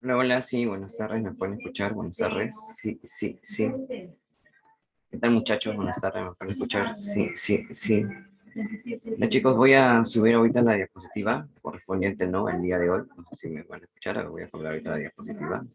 Hola, hola, sí, buenas tardes, ¿me pueden escuchar? Buenas tardes, sí, sí, sí. ¿Qué tal, muchachos? Buenas tardes, ¿me pueden escuchar? Sí, sí, sí. Ya, chicos, voy a subir ahorita la diapositiva correspondiente, ¿no? El día de hoy. No sé si me van a escuchar, voy a poner ahorita la diapositiva.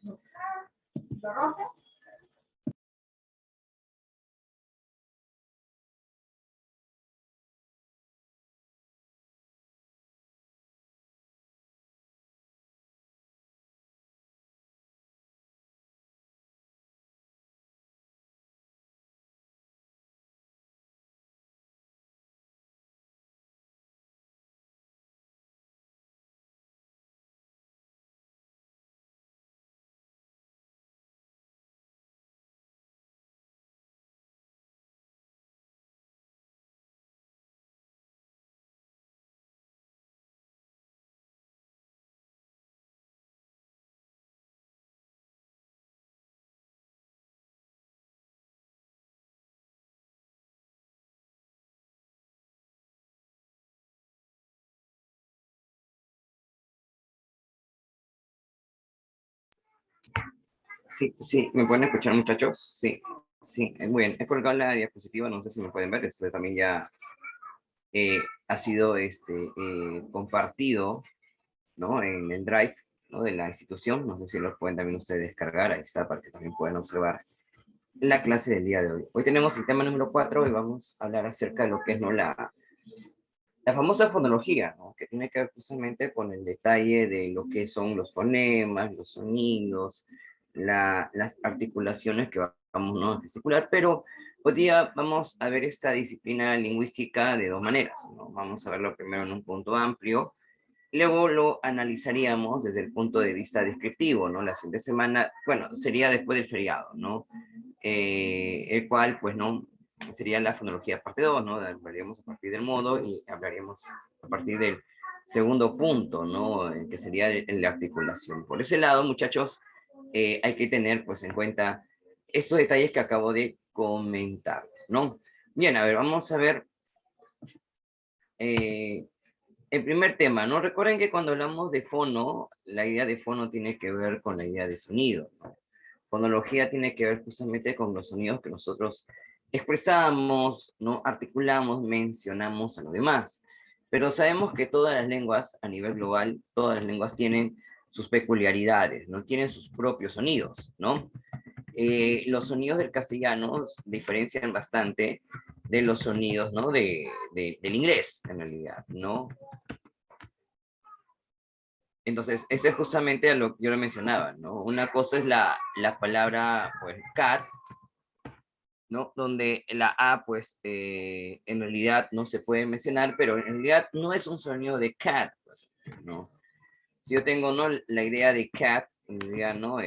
Sí, sí, ¿me pueden escuchar, muchachos? Sí, sí, muy bien. He colgado la diapositiva, no sé si me pueden ver, esto también ya ha sido compartido, ¿no? En el Drive, ¿no? De la institución, no sé si lo pueden también ustedes descargar, ahí está, para que también puedan observar la clase del día de hoy. Hoy tenemos el tema número 4 y vamos a hablar acerca de lo que es, ¿no? La famosa fonología, ¿no? Que tiene que ver justamente con el detalle de lo que son los fonemas, los sonidos, las articulaciones que vamos, ¿no? A gesticular, pero hoy día vamos a ver esta disciplina lingüística de dos maneras, ¿no? Vamos a verlo primero en un punto amplio, luego lo analizaríamos desde el punto de vista descriptivo, ¿no? La siguiente semana, bueno, sería después del feriado, ¿no? El cual, pues, no, sería la fonología parte 2, ¿no? Hablaríamos a partir del modo y hablaríamos a partir del segundo punto, ¿no? Que sería la articulación. Por ese lado, muchachos, hay que tener, pues, en cuenta estos detalles que acabo de comentar, ¿no? Bien, a ver, vamos a ver eh, el primer tema, ¿no? Recuerden que cuando hablamos de fono, la idea de fono tiene que ver con la idea de sonido, ¿no? Fonología tiene que ver justamente con los sonidos que nosotros expresamos, ¿no? Articulamos, mencionamos a lo demás. Pero sabemos que todas las lenguas, a nivel global, todas las lenguas tienen sus peculiaridades, ¿no? Tienen sus propios sonidos, ¿no? Los sonidos del castellano diferencian bastante de los sonidos, ¿no? Del inglés, en realidad, ¿no? Entonces, ese es justamente a lo que yo lo mencionaba, ¿no? Una cosa es la palabra, pues, cat, ¿no? Donde la A, pues, en realidad no se puede mencionar, pero en realidad no es un sonido de cat, pues, ¿no? Si yo tengo, ¿no? La idea de cat, en realidad, ¿no?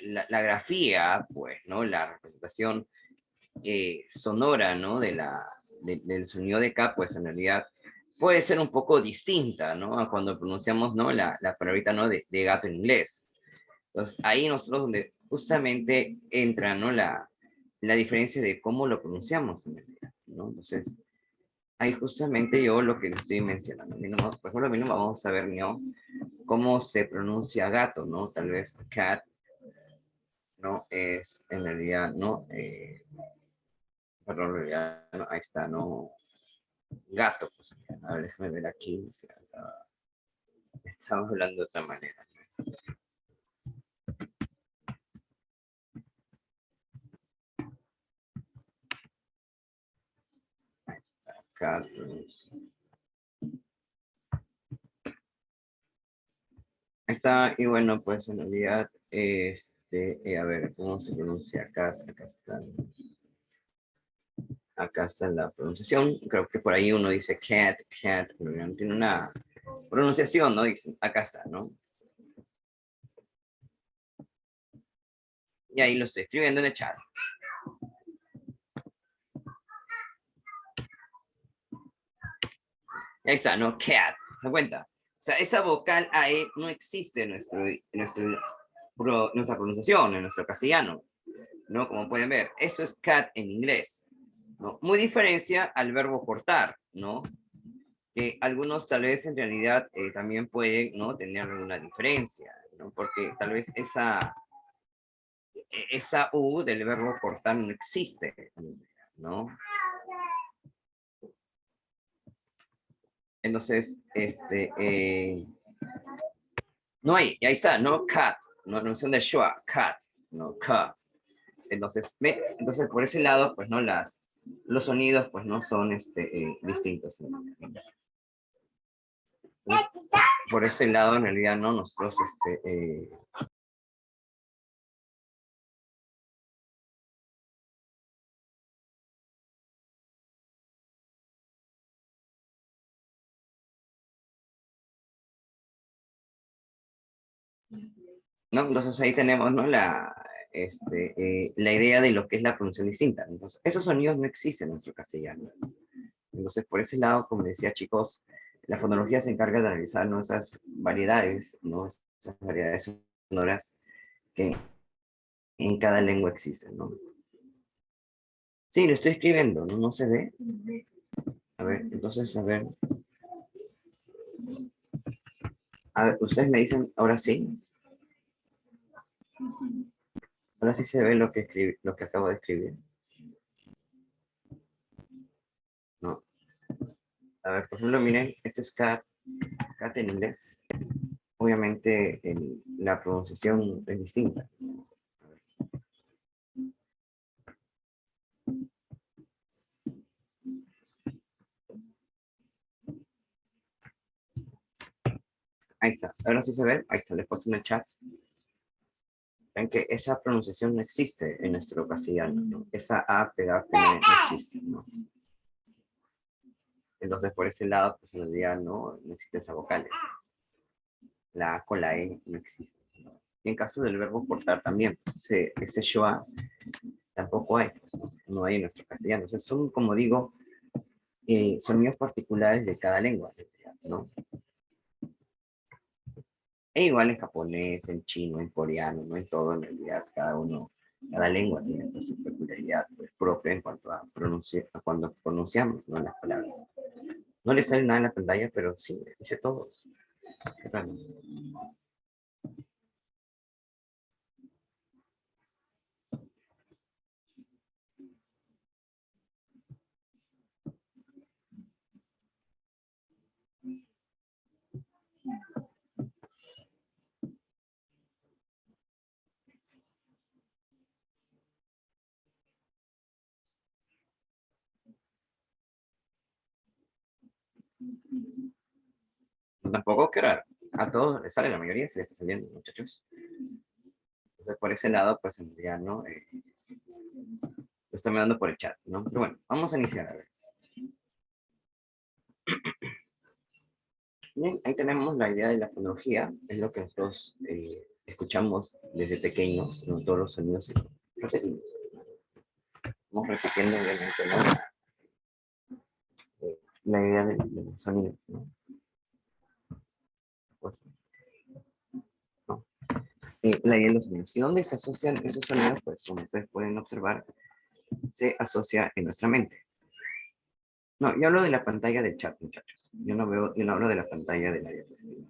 La grafía, pues, ¿no? La representación sonora, ¿no? Del sonido de cat, pues, en realidad puede ser un poco distinta, ¿no? A cuando pronunciamos, ¿no? La palabrita, ¿no? De gato en inglés. Entonces, ahí nosotros donde justamente entra, ¿no? La diferencia de cómo lo pronunciamos en realidad, ¿no? Entonces, ahí justamente yo lo que estoy mencionando. Por ejemplo, a mí no vamos a ver, ¿no? Cómo se pronuncia gato, ¿no? Tal vez cat, ¿no? Es en realidad, ¿no? Perdón, en realidad, no, ahí está, ¿no? Gato, pues. A ver, déjame ver aquí. Estamos hablando de otra manera. Ahí está, gatos. Ahí está, y bueno, pues en realidad, a ver, ¿cómo se pronuncia acá? Acá está la pronunciación. Creo que por ahí uno dice cat, cat, pero no tiene una pronunciación, ¿no? Dicen, acá está, ¿no? Y ahí lo estoy escribiendo en el chat. Y ahí está, ¿no? Cat, ¿se da cuenta? O sea, esa vocal AE no existe nuestra pronunciación, en nuestro castellano, ¿no? Como pueden ver, eso es cat en inglés, ¿no? Muy diferencia al verbo cortar, ¿no? Que algunos tal vez en realidad también pueden, ¿no? Tener alguna diferencia. ¿no? Porque tal vez esa U del verbo portar no existe, ¿no? Entonces, no hay, y ahí está, no cat, no son de Shua, cat, no cat. Entonces, entonces por ese lado, pues no los sonidos, pues no son distintos. ¿No? Por ese lado, en realidad, no nosotros, ¿no? Entonces ahí tenemos, ¿no? La idea de lo que es la pronunciación distinta. Entonces, esos sonidos no existen en nuestro castellano. Entonces, por ese lado, como decía, chicos, la fonología se encarga de analizar, ¿no? Esas variedades, ¿no? Esas variedades sonoras que en cada lengua existen, ¿no? Sí, lo estoy escribiendo, ¿no? No se ve. A ver, entonces, a ver, ustedes me dicen, ahora sí se ve lo que lo que acabo de escribir. No. A ver, por ejemplo, miren, este es cat en inglés. Obviamente la pronunciación es distinta. Ahí está, ahora sí se ve, ahí está, les he puesto en el chat. Ven que esa pronunciación no existe en nuestro castellano, ¿no? Esa A pegada no existe, ¿no? Entonces, por ese lado, pues en realidad no existe esa vocal. La A con la E no existe. ¿No? Y en caso del verbo portar también, ese shoa tampoco hay, no hay en nuestro castellano. Entonces, son, como digo, sonidos particulares de cada lengua, ¿no? E igual en japonés, en chino, en coreano, no en todo, en realidad, cada lengua tiene pues, su peculiaridad pues, propia en cuanto a cuando pronunciamos, ¿no? Las palabras. No le sale nada en la pantalla, pero sí, dice todos. Qué raro. Tampoco, qué raro. A todos les sale, la mayoría se les está saliendo, muchachos. Entonces, por ese lado, pues en realidad, ¿no? Lo estoy mirando por el chat, ¿no? Pero bueno, vamos a iniciar a ver. Bien, ahí tenemos la idea de la fonología, es lo que nosotros escuchamos desde pequeños, ¿no? Todos los sonidos repetimos. Vamos repitiendo, obviamente, ¿no? La idea de los sonidos, ¿no? Pues, ¿no? La idea de los sonidos. ¿Y dónde se asocian esos sonidos? Pues como ustedes pueden observar, se asocia en nuestra mente. No, yo hablo de la pantalla del chat, muchachos. Yo no hablo de la pantalla de la diapositiva.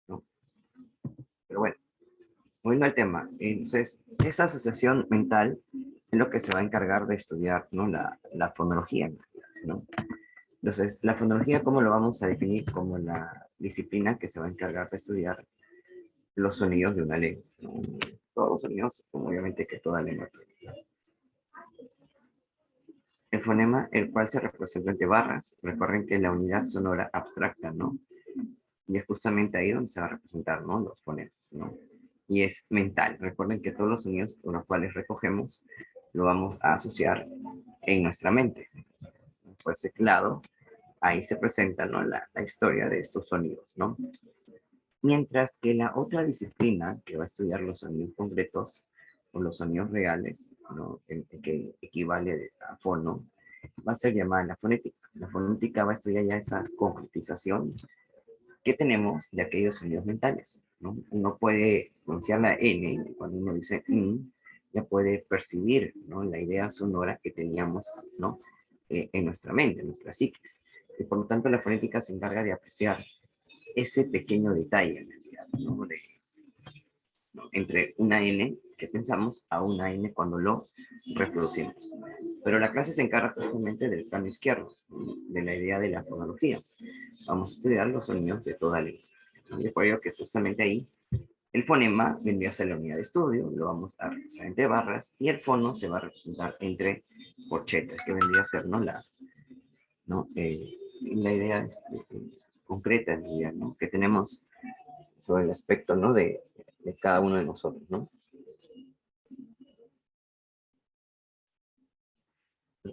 ¿No? Pero bueno, volviendo al tema. Entonces, esa asociación mental es lo que se va a encargar de estudiar, ¿no? La fonología, ¿no? Entonces, la fonología, ¿cómo lo vamos a definir? Como la disciplina que se va a encargar de estudiar los sonidos de una lengua, ¿no? Todos los sonidos, como obviamente que toda lengua tiene. El fonema, el cual se representa entre barras, recuerden que la unidad sonora abstracta, ¿no? Y es justamente ahí donde se va a representar, ¿no? Los fonemas, ¿no? Y es mental. Recuerden que todos los sonidos con los cuales recogemos lo vamos a asociar en nuestra mente. Por ese lado, ahí se presenta, ¿no? La historia de estos sonidos, ¿no? Mientras que la otra disciplina que va a estudiar los sonidos concretos o los sonidos reales, ¿no? Que equivale a fono, va a ser llamada la fonética. La fonética va a estudiar ya esa concretización que tenemos de aquellos sonidos mentales, ¿no? Uno puede pronunciar la N, cuando uno dice ya puede percibir, ¿no? La idea sonora que teníamos, ¿no? En nuestra mente, en nuestra psiquis. Y por lo tanto, la fonética se encarga de apreciar ese pequeño detalle, en realidad, ¿no? ¿no? Entre una N que pensamos a una N cuando lo reproducimos. Pero la clase se encarga precisamente del plano izquierdo, de la idea de la fonología. Vamos a estudiar los sonidos de toda lengua. Y es por ello que justamente ahí el fonema vendría a ser la unidad de estudio, lo vamos a representar entre barras, y el fono se va a representar entre corchetas, que vendría a ser, ¿no? ¿No? La idea concreta, ¿no? Que tenemos sobre el aspecto, ¿no? De cada uno de nosotros, ¿no?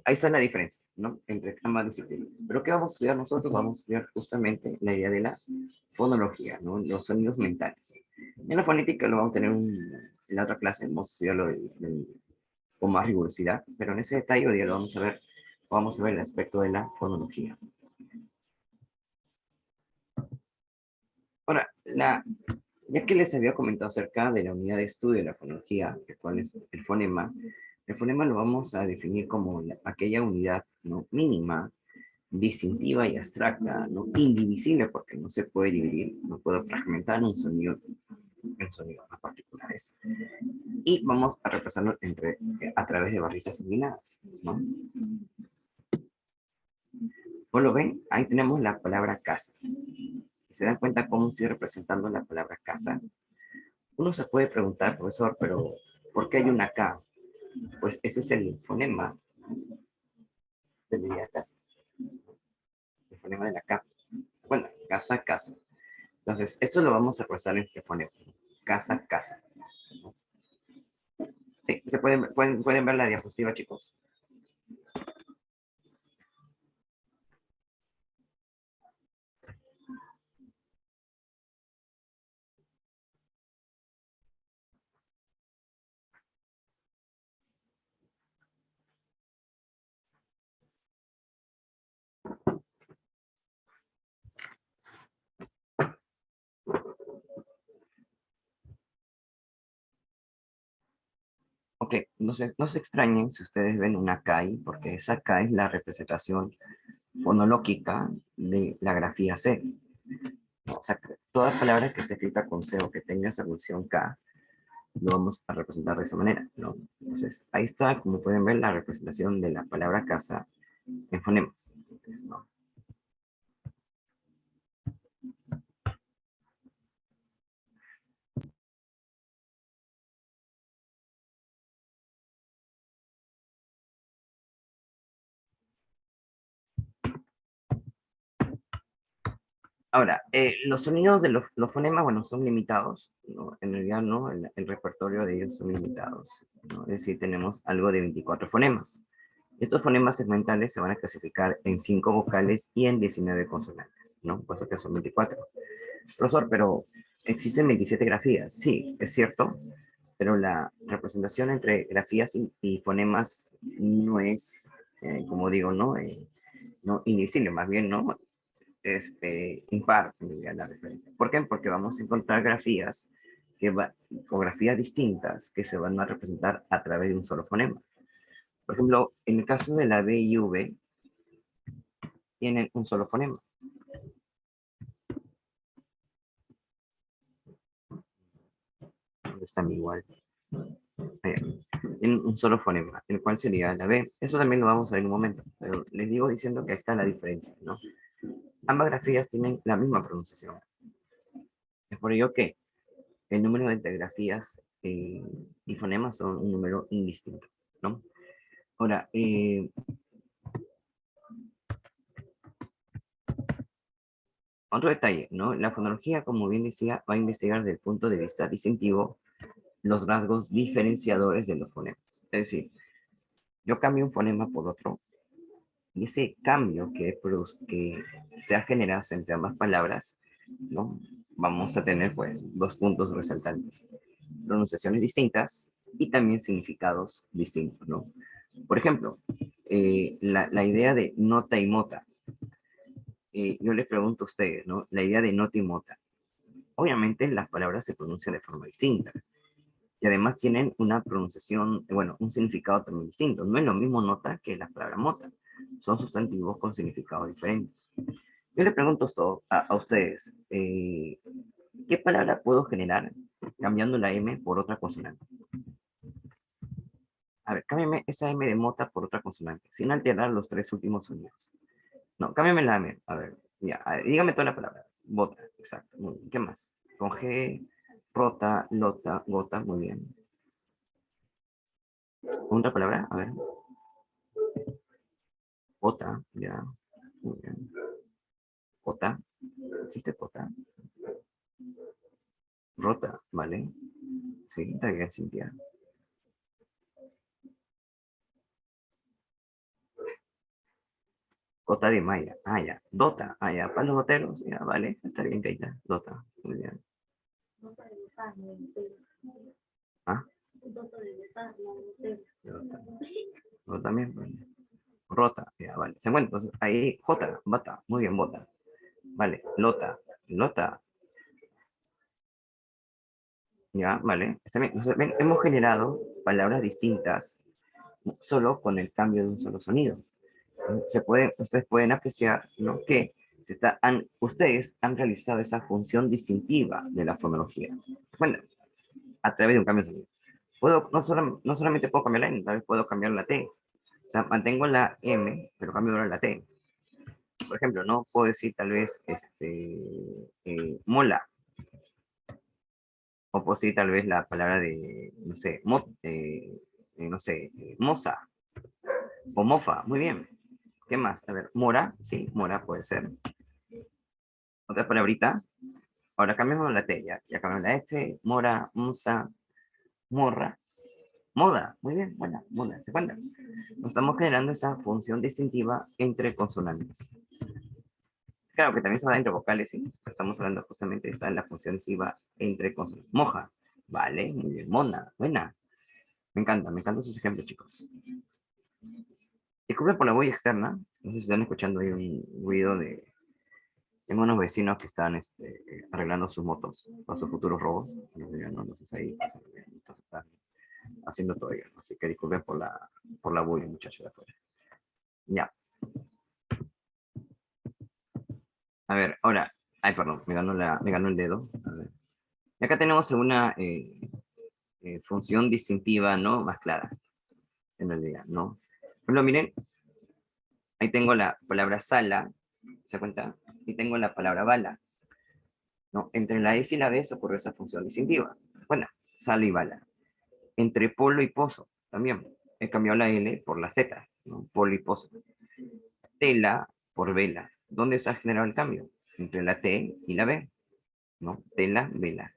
Ahí está la diferencia, ¿no? Entre ambas disciplinas. Pero ¿qué vamos a estudiar nosotros? Vamos a estudiar justamente la idea de la fonología, ¿no? Los sonidos mentales. En la fonética lo vamos a tener en la otra clase, vamos a estudiarlo con más rigurosidad, pero en ese detalle hoy día lo vamos a ver el aspecto de la fonología. Ahora, ya que les había comentado acerca de la unidad de estudio de la fonología, que cuál es el fonema lo vamos a definir como aquella unidad, ¿no? Mínima, distintiva y abstracta, ¿no? Indivisible porque no se puede dividir, no puedo fragmentar un sonido en sonidos más particulares. Y vamos a representarlo a través de barritas inclinadas, ¿no? ¿Vos lo ven? Ahí tenemos la palabra casa. ¿Se dan cuenta cómo estoy representando la palabra casa? Uno se puede preguntar, profesor, pero ¿por qué hay una K? Pues ese es el fonema de la casa, el fonema de la K. Bueno, casa, casa. Entonces, eso lo vamos a representar en este fonema. Casa, casa. Sí, pueden ver la diapositiva, chicos. Ok, no se extrañen si ustedes ven una K ahí, porque esa K es la representación fonológica de la grafía C. O sea, toda palabra que esté escrita con C o que tenga esa función K, lo vamos a representar de esa manera, ¿no? Entonces, ahí está, como pueden ver, la representación de la palabra casa en fonemas, ¿no? Ahora, los sonidos de los fonemas, bueno, son limitados, ¿no? En realidad, ¿no? El repertorio de ellos son limitados, ¿no? Es decir, tenemos algo de 24 fonemas. Estos fonemas segmentales se van a clasificar en 5 vocales y en 19 consonantes, ¿no? Por eso que son 24. Profesor, pero existen 27 grafías. Sí, es cierto, pero la representación entre grafías y fonemas no es, como digo, no indivisible, más bien, ¿no? Es impar, la referencia. ¿Por qué? Porque vamos a encontrar grafías o grafías distintas que se van a representar a través de un solo fonema. Por ejemplo, en el caso de la B y V, tienen un solo fonema. Están igual. Tienen un solo fonema, el cual sería la B. Eso también lo vamos a ver en un momento, pero les digo diciendo que ahí está la diferencia, ¿no? Ambas grafías tienen la misma pronunciación. Es por ello que el número de grafías y fonemas son un número indistinto, ¿no? Ahora, otro detalle, ¿no? La fonología, como bien decía, va a investigar desde el punto de vista distintivo los rasgos diferenciadores de los fonemas. Es decir, yo cambio un fonema por otro, y ese cambio que se ha generado entre ambas palabras, ¿no? Vamos a tener, pues, dos puntos resaltantes. Pronunciaciones distintas y también significados distintos, ¿no? Por ejemplo, la idea de nota y mota. Yo les pregunto a ustedes, ¿no? La idea de nota y mota. Obviamente las palabras se pronuncian de forma distinta y además tienen una pronunciación, bueno, un significado también distinto. No es lo mismo nota que la palabra mota. Son sustantivos con significados diferentes. Yo le pregunto a ustedes, ¿qué palabra puedo generar cambiando la M por otra consonante. A ver, cámbiame esa M de mota por otra consonante, sin alterar los tres últimos sonidos. No, cámbiame la M. A ver, ya, dígame toda la palabra. Bota, exacto. Muy bien. ¿Qué más? Con G, rota, lota, gota, muy bien. ¿Otra palabra? A ver. Bota, ya. Muy bien. Bota. ¿Existe bota? Rota, ¿vale? Sí, está bien, Cintia. Gota de malla. Ah, ya. Dota. Ah, ya. Para los goteros. Ya, vale. Está bien, Keita. Dota. Muy bien. Ah, dota. Dota también. Vale. Rota. Ya, vale. Se encuentra. Entonces, ahí, J. Bota. Muy bien, bota. Vale. Lota. Lota. Ya, vale. Está bien. Entonces, ven, hemos generado palabras distintas solo con el cambio de un solo sonido. Ustedes pueden apreciar, ¿no?, que ustedes han realizado esa función distintiva de la fonología. Bueno, a través de un cambio de sonido. No solamente puedo cambiar la N, tal vez puedo cambiar la T. O sea, mantengo la M, pero cambio ahora la T. Por ejemplo, no puedo decir tal vez mola. O puedo decir tal vez la palabra de, no sé, no sé, moza o mofa. Muy bien. ¿Qué más? A ver, mora. Sí, mora puede ser. Otra palabrita. Ahora cambiamos la T, ya cambiamos la F, mora, musa, morra, moda. Muy bien, buena, moda, ¿se cuenta? Nos estamos generando esa función distintiva entre consonantes. Claro que también se va entre vocales, sí. Estamos hablando justamente de esa, la función distintiva entre consonantes. Moja, vale, muy bien. Mona, buena. Me encantan sus ejemplos, chicos. Disculpen por la bulla externa. No sé si están escuchando ahí un ruido de... Tengo unos vecinos que están arreglando sus motos para sus futuros robos. Entonces ahí pues, entonces, están haciendo todo ello, ¿no? Así que disculpen por la bulla, muchachos de afuera. Ya. A ver, ahora. Ay, perdón, me ganó el dedo. A ver. Y acá tenemos una función distintiva, ¿no? Más clara, en realidad, ¿no? Pero miren, ahí tengo la palabra sala, ¿se da cuenta? Y tengo la palabra bala, ¿no? Entre la S y la B se ocurre esa función distintiva. Bueno, sala y bala. Entre polo y pozo, también. He cambiado la L por la Z, ¿no? Polo y pozo. Tela por vela. ¿Dónde se ha generado el cambio? Entre la T y la B, ¿no? Tela, vela.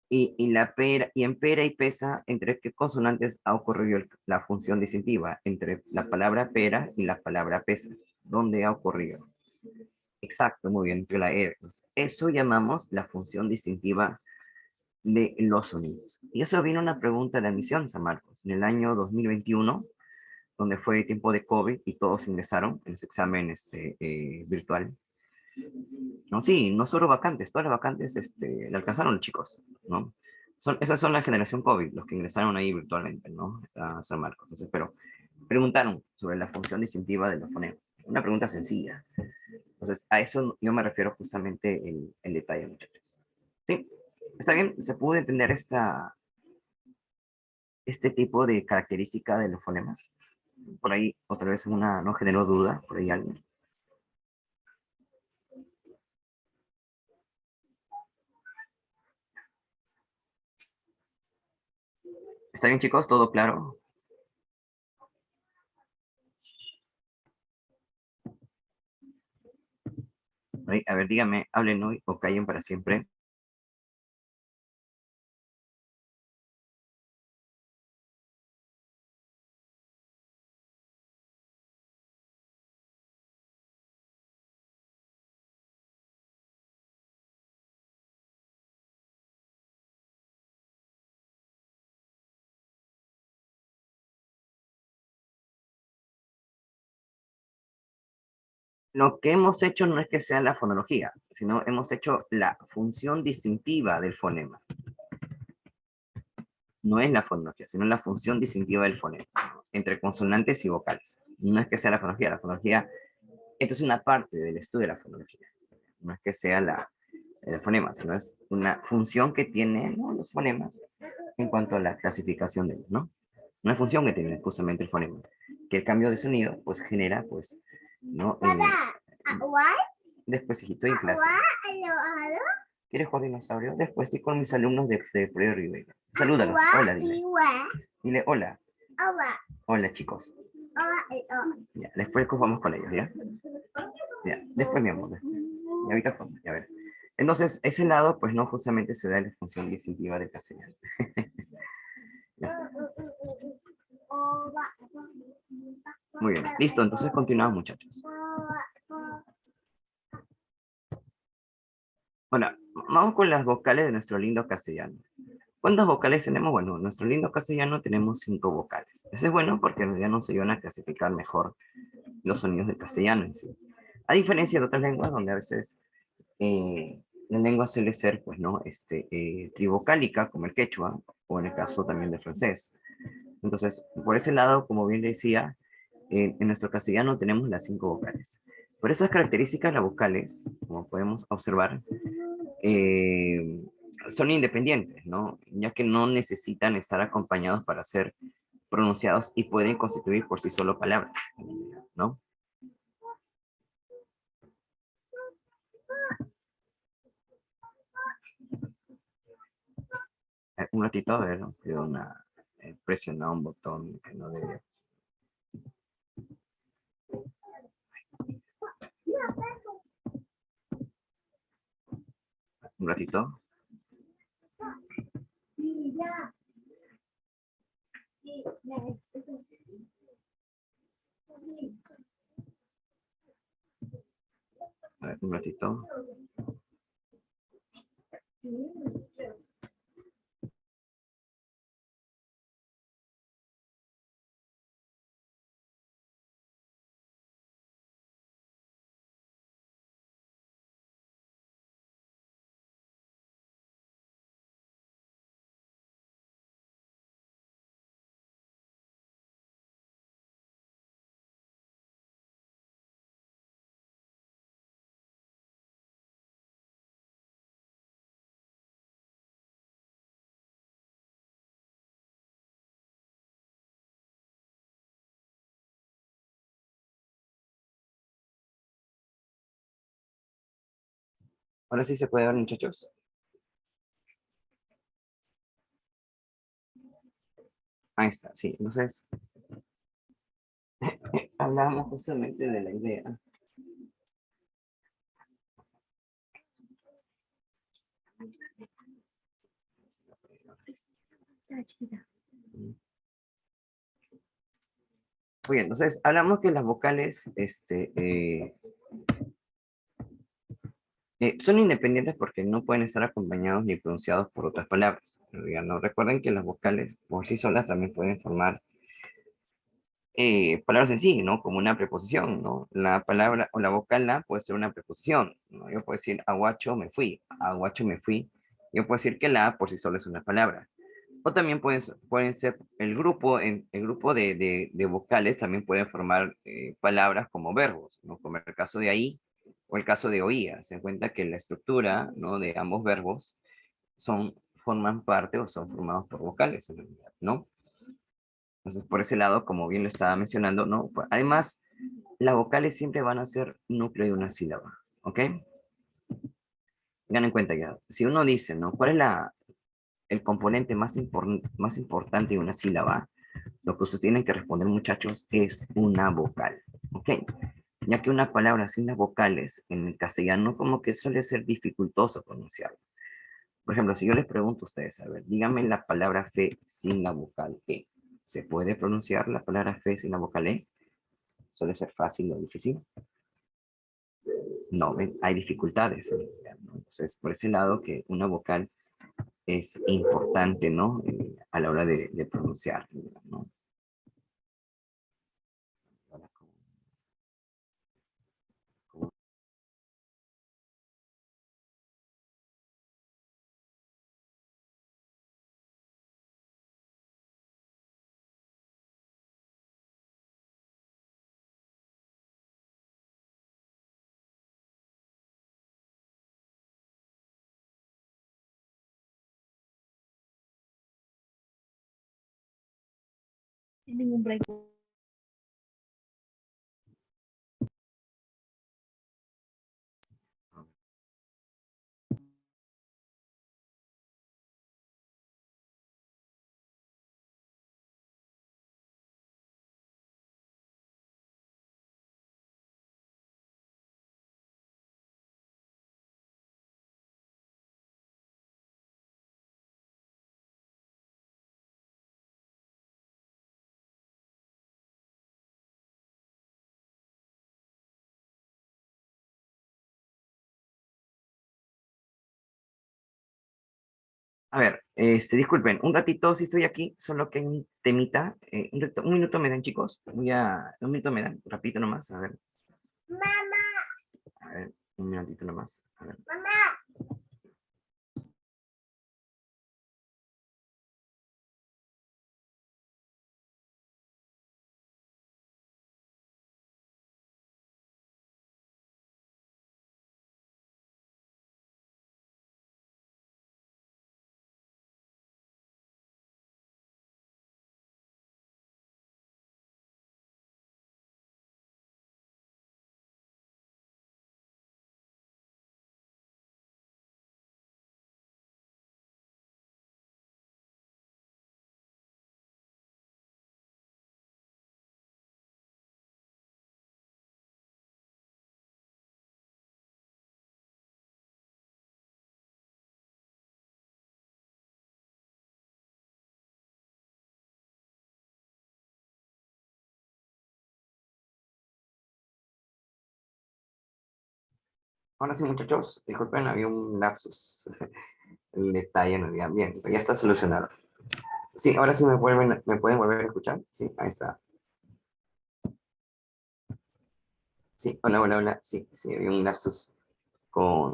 Y en pera y pesa, ¿entre qué consonantes ha ocurrido la función distintiva? Entre la palabra pera y la palabra pesa. ¿Dónde ha ocurrido? Exacto, muy bien, entre la E. Eso llamamos la función distintiva de los sonidos. Y eso vino una pregunta de admisión, San Marcos, en el año 2021, donde fue tiempo de COVID y todos ingresaron en ese examen virtual. No, sí, no solo vacantes, todas las vacantes le alcanzaron los chicos, ¿no? Esas son la generación COVID, los que ingresaron ahí virtualmente, ¿no? A San Marcos. Entonces, pero preguntaron sobre la función distintiva de los fonemas. Una pregunta sencilla. Entonces, a eso yo me refiero justamente en detalle, muchachos. Sí, está bien, se pudo entender este tipo de característica de los fonemas. Por ahí, otra vez, no generó duda, por ahí alguien. ¿Está bien, chicos? ¿Todo claro? A ver, díganme, hablen hoy o callen para siempre. Lo que hemos hecho no es que sea la fonología, sino hemos hecho la función distintiva del fonema. No es la fonología, sino la función distintiva del fonema, entre consonantes y vocales. No es que sea la fonología. La fonología, esto es una parte del estudio de la fonología. No es que sea el fonema, sino es una función que tienen, ¿no?, los fonemas en cuanto a la clasificación de ellos, ¿no? Una función que tiene justamente el fonema, que el cambio de sonido, pues, genera, pues, ¿no? Después, hijito, en clase. ¿Quieres jugar dinosaurio? Después estoy con mis alumnos de Freire Rivera. Salúdalos. Hola, dile. Dile hola. Hola, chicos. Ya, después vamos con ellos, ¿ya? Ya, después, mi amor, después. Y ahorita, ya ver. Entonces, ese lado, pues, no justamente se da la función distintiva del castellano. Ya está. Muy bien, listo, entonces continuamos, muchachos. Bueno, vamos con las vocales de nuestro lindo castellano. ¿Cuántas vocales tenemos? Bueno, en nuestro lindo castellano tenemos 5 vocales. Eso es bueno porque ya nos ayudan a clasificar mejor los sonidos del castellano en sí. A diferencia de otras lenguas donde a veces la lengua suele ser, pues, ¿no? Trivocálica, como el quechua, o en el caso también del francés. Entonces, por ese lado, como bien decía, en nuestro castellano tenemos las 5 vocales. Por esas características, las vocales, como podemos observar, eh, son independientes, ¿no? Ya que no necesitan estar acompañados para ser pronunciados y pueden constituir por sí solo palabras, ¿no? Un ratito, a ver, ¿no? Presionar un botón que no debe. Un ratito. A ver, un ratito. Ahora sí se puede ver, muchachos. Ahí está, sí. Entonces, hablamos justamente de la idea. Muy bien, entonces hablamos que las vocales son independientes porque no pueden estar acompañados ni pronunciados por otras palabras. ¿No? Recuerden que las vocales por sí solas también pueden formar palabras en sí, ¿no? Como una preposición, ¿no? La palabra o la vocal la puede ser una preposición, ¿no? Yo puedo decir aguacho me fui, aguacho me fui. Yo puedo decir que la por sí sola es una palabra. O también pueden ser el grupo de vocales también pueden formar palabras como verbos, ¿no? Como el caso de ahí o el caso de oía. Se cuenta que la estructura, ¿no?, de ambos verbos forman parte o son formados por vocales, en realidad, ¿no? Entonces, por ese lado, como bien lo estaba mencionando, ¿no? Pues, además, las vocales siempre van a ser núcleo de una sílaba, ¿ok? Tengan en cuenta ya, si uno dice, ¿no? ¿Cuál es el componente más importante de una sílaba? Lo que ustedes tienen que responder, muchachos, es una vocal, ¿ok? Ya que una palabra sin las vocales en el castellano como que suele ser dificultoso pronunciar. Por ejemplo, si yo les pregunto a ustedes, a ver, díganme la palabra fe sin la vocal E. ¿Se puede pronunciar la palabra fe sin la vocal E? ¿Suele ser fácil o difícil? No, ¿ven? Hay dificultades, ¿no? Entonces, por ese lado que una vocal es importante, ¿no? A la hora de pronunciar, ¿no? Ningún break. A ver, disculpen, un ratito si estoy aquí, solo que hay un temita. Un minuto me dan, chicos. Un minuto me dan, rapidito nomás. A ver, un minutito nomás. A ver. Ahora sí, muchachos, disculpen, había un lapsus. El detalle no había. Bien, ya está solucionado. Sí, ahora sí me pueden volver a escuchar. Sí, ahí está. Sí, hola, hola, hola. Sí, sí, había un lapsus con,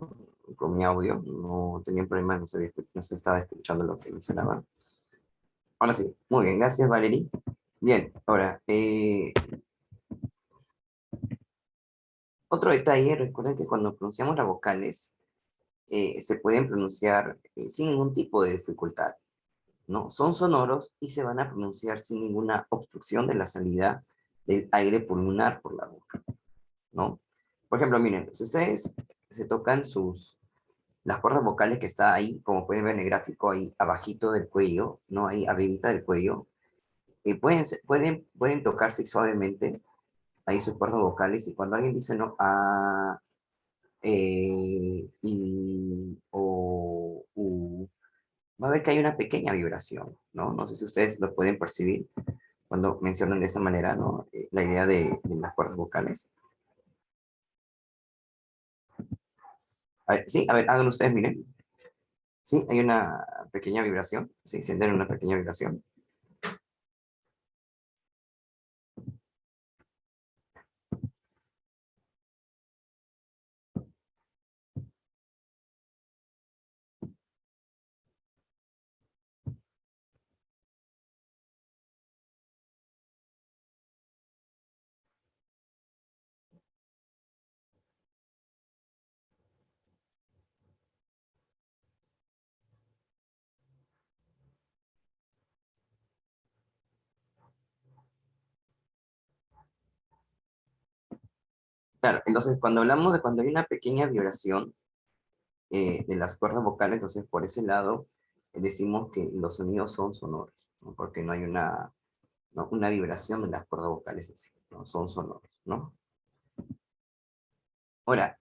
con mi audio. No tenía problema, no se estaba escuchando lo que mencionaba. Ahora sí, muy bien, gracias, Valerie. Bien, ahora, otro detalle, recuerden que cuando pronunciamos las vocales, se pueden pronunciar sin ningún tipo de dificultad, ¿no? Son sonoros y se van a pronunciar sin ninguna obstrucción de la salida del aire pulmonar por la boca, ¿no? Por ejemplo, miren, si ustedes se tocan las cuerdas vocales que está ahí, como pueden ver en el gráfico, ahí abajito del cuello, ¿no? Ahí arribita del cuello, pueden tocarse suavemente ahí sus cuerdas vocales y cuando alguien dice no, o, va a ver que hay una pequeña vibración, ¿no? No sé si ustedes lo pueden percibir cuando mencionan de esa manera, ¿no? La idea de las cuerdas vocales. A ver, sí, a ver, hagan ustedes, miren. Sí, hay una pequeña vibración. Sí, sienten una pequeña vibración. Claro, entonces cuando hablamos de cuando hay una pequeña vibración de las cuerdas vocales, entonces por ese lado decimos que los sonidos son sonoros, ¿no? Porque no hay ¿no? una vibración de las cuerdas vocales en sí, ¿no? Son sonoros, ¿no? Ahora,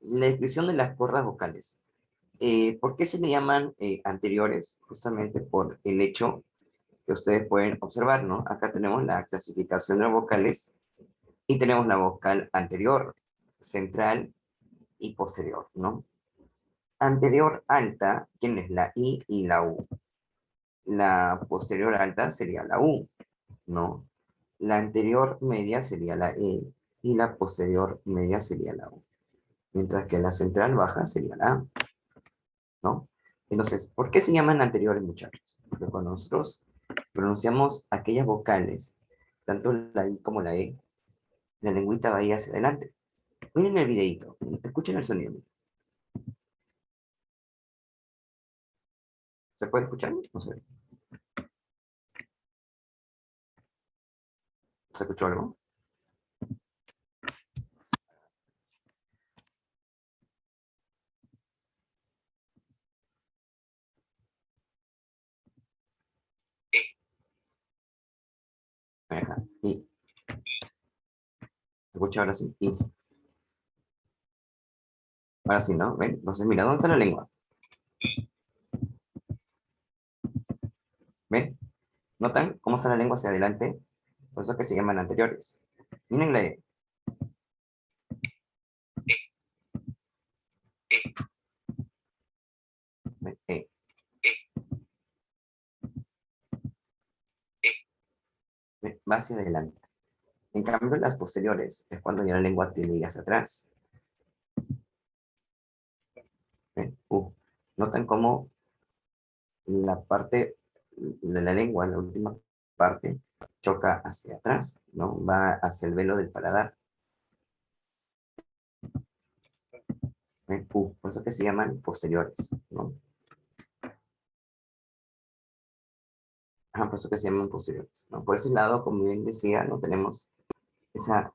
la descripción de las cuerdas vocales. ¿Por qué se le llaman anteriores? Justamente por el hecho que ustedes pueden observar, ¿no? Acá tenemos la clasificación de las vocales y tenemos la vocal anterior, central y posterior, ¿no? Anterior alta, tienes la I y la U. La posterior alta sería la U, ¿no? La anterior media sería la E y la posterior media sería la U. Mientras que la central baja sería la A, ¿no? Entonces, ¿por qué se llaman anteriores, muchachos? Porque cuando nosotros pronunciamos aquellas vocales, tanto la I como la E, la lengüita va a ir hacia adelante. Miren el videito, escuchen el sonido. ¿Se puede escuchar? No sé. ¿Se escuchó algo? Ajá. Y, ¿se escucha ahora sí? Y, ahora sí, ¿no? ¿Ven? Entonces, mira, ¿dónde está la lengua? ¿Ven? ¿Notan cómo está la lengua hacia adelante? Por eso que se llaman anteriores. Miren la E. ¿Ven? E. ¿Ven? Va hacia adelante. En cambio, las posteriores es cuando ya la lengua tiende hacia atrás. ¿Ven? ¿Notan cómo la parte de la lengua, la última parte, choca hacia atrás, ¿no? Va hacia el velo del paladar. ¿Ven? Por eso que se llaman posteriores, ¿no? Ajá, por eso que se llaman posteriores, ¿no? Por ese lado, como bien decía, no tenemos esa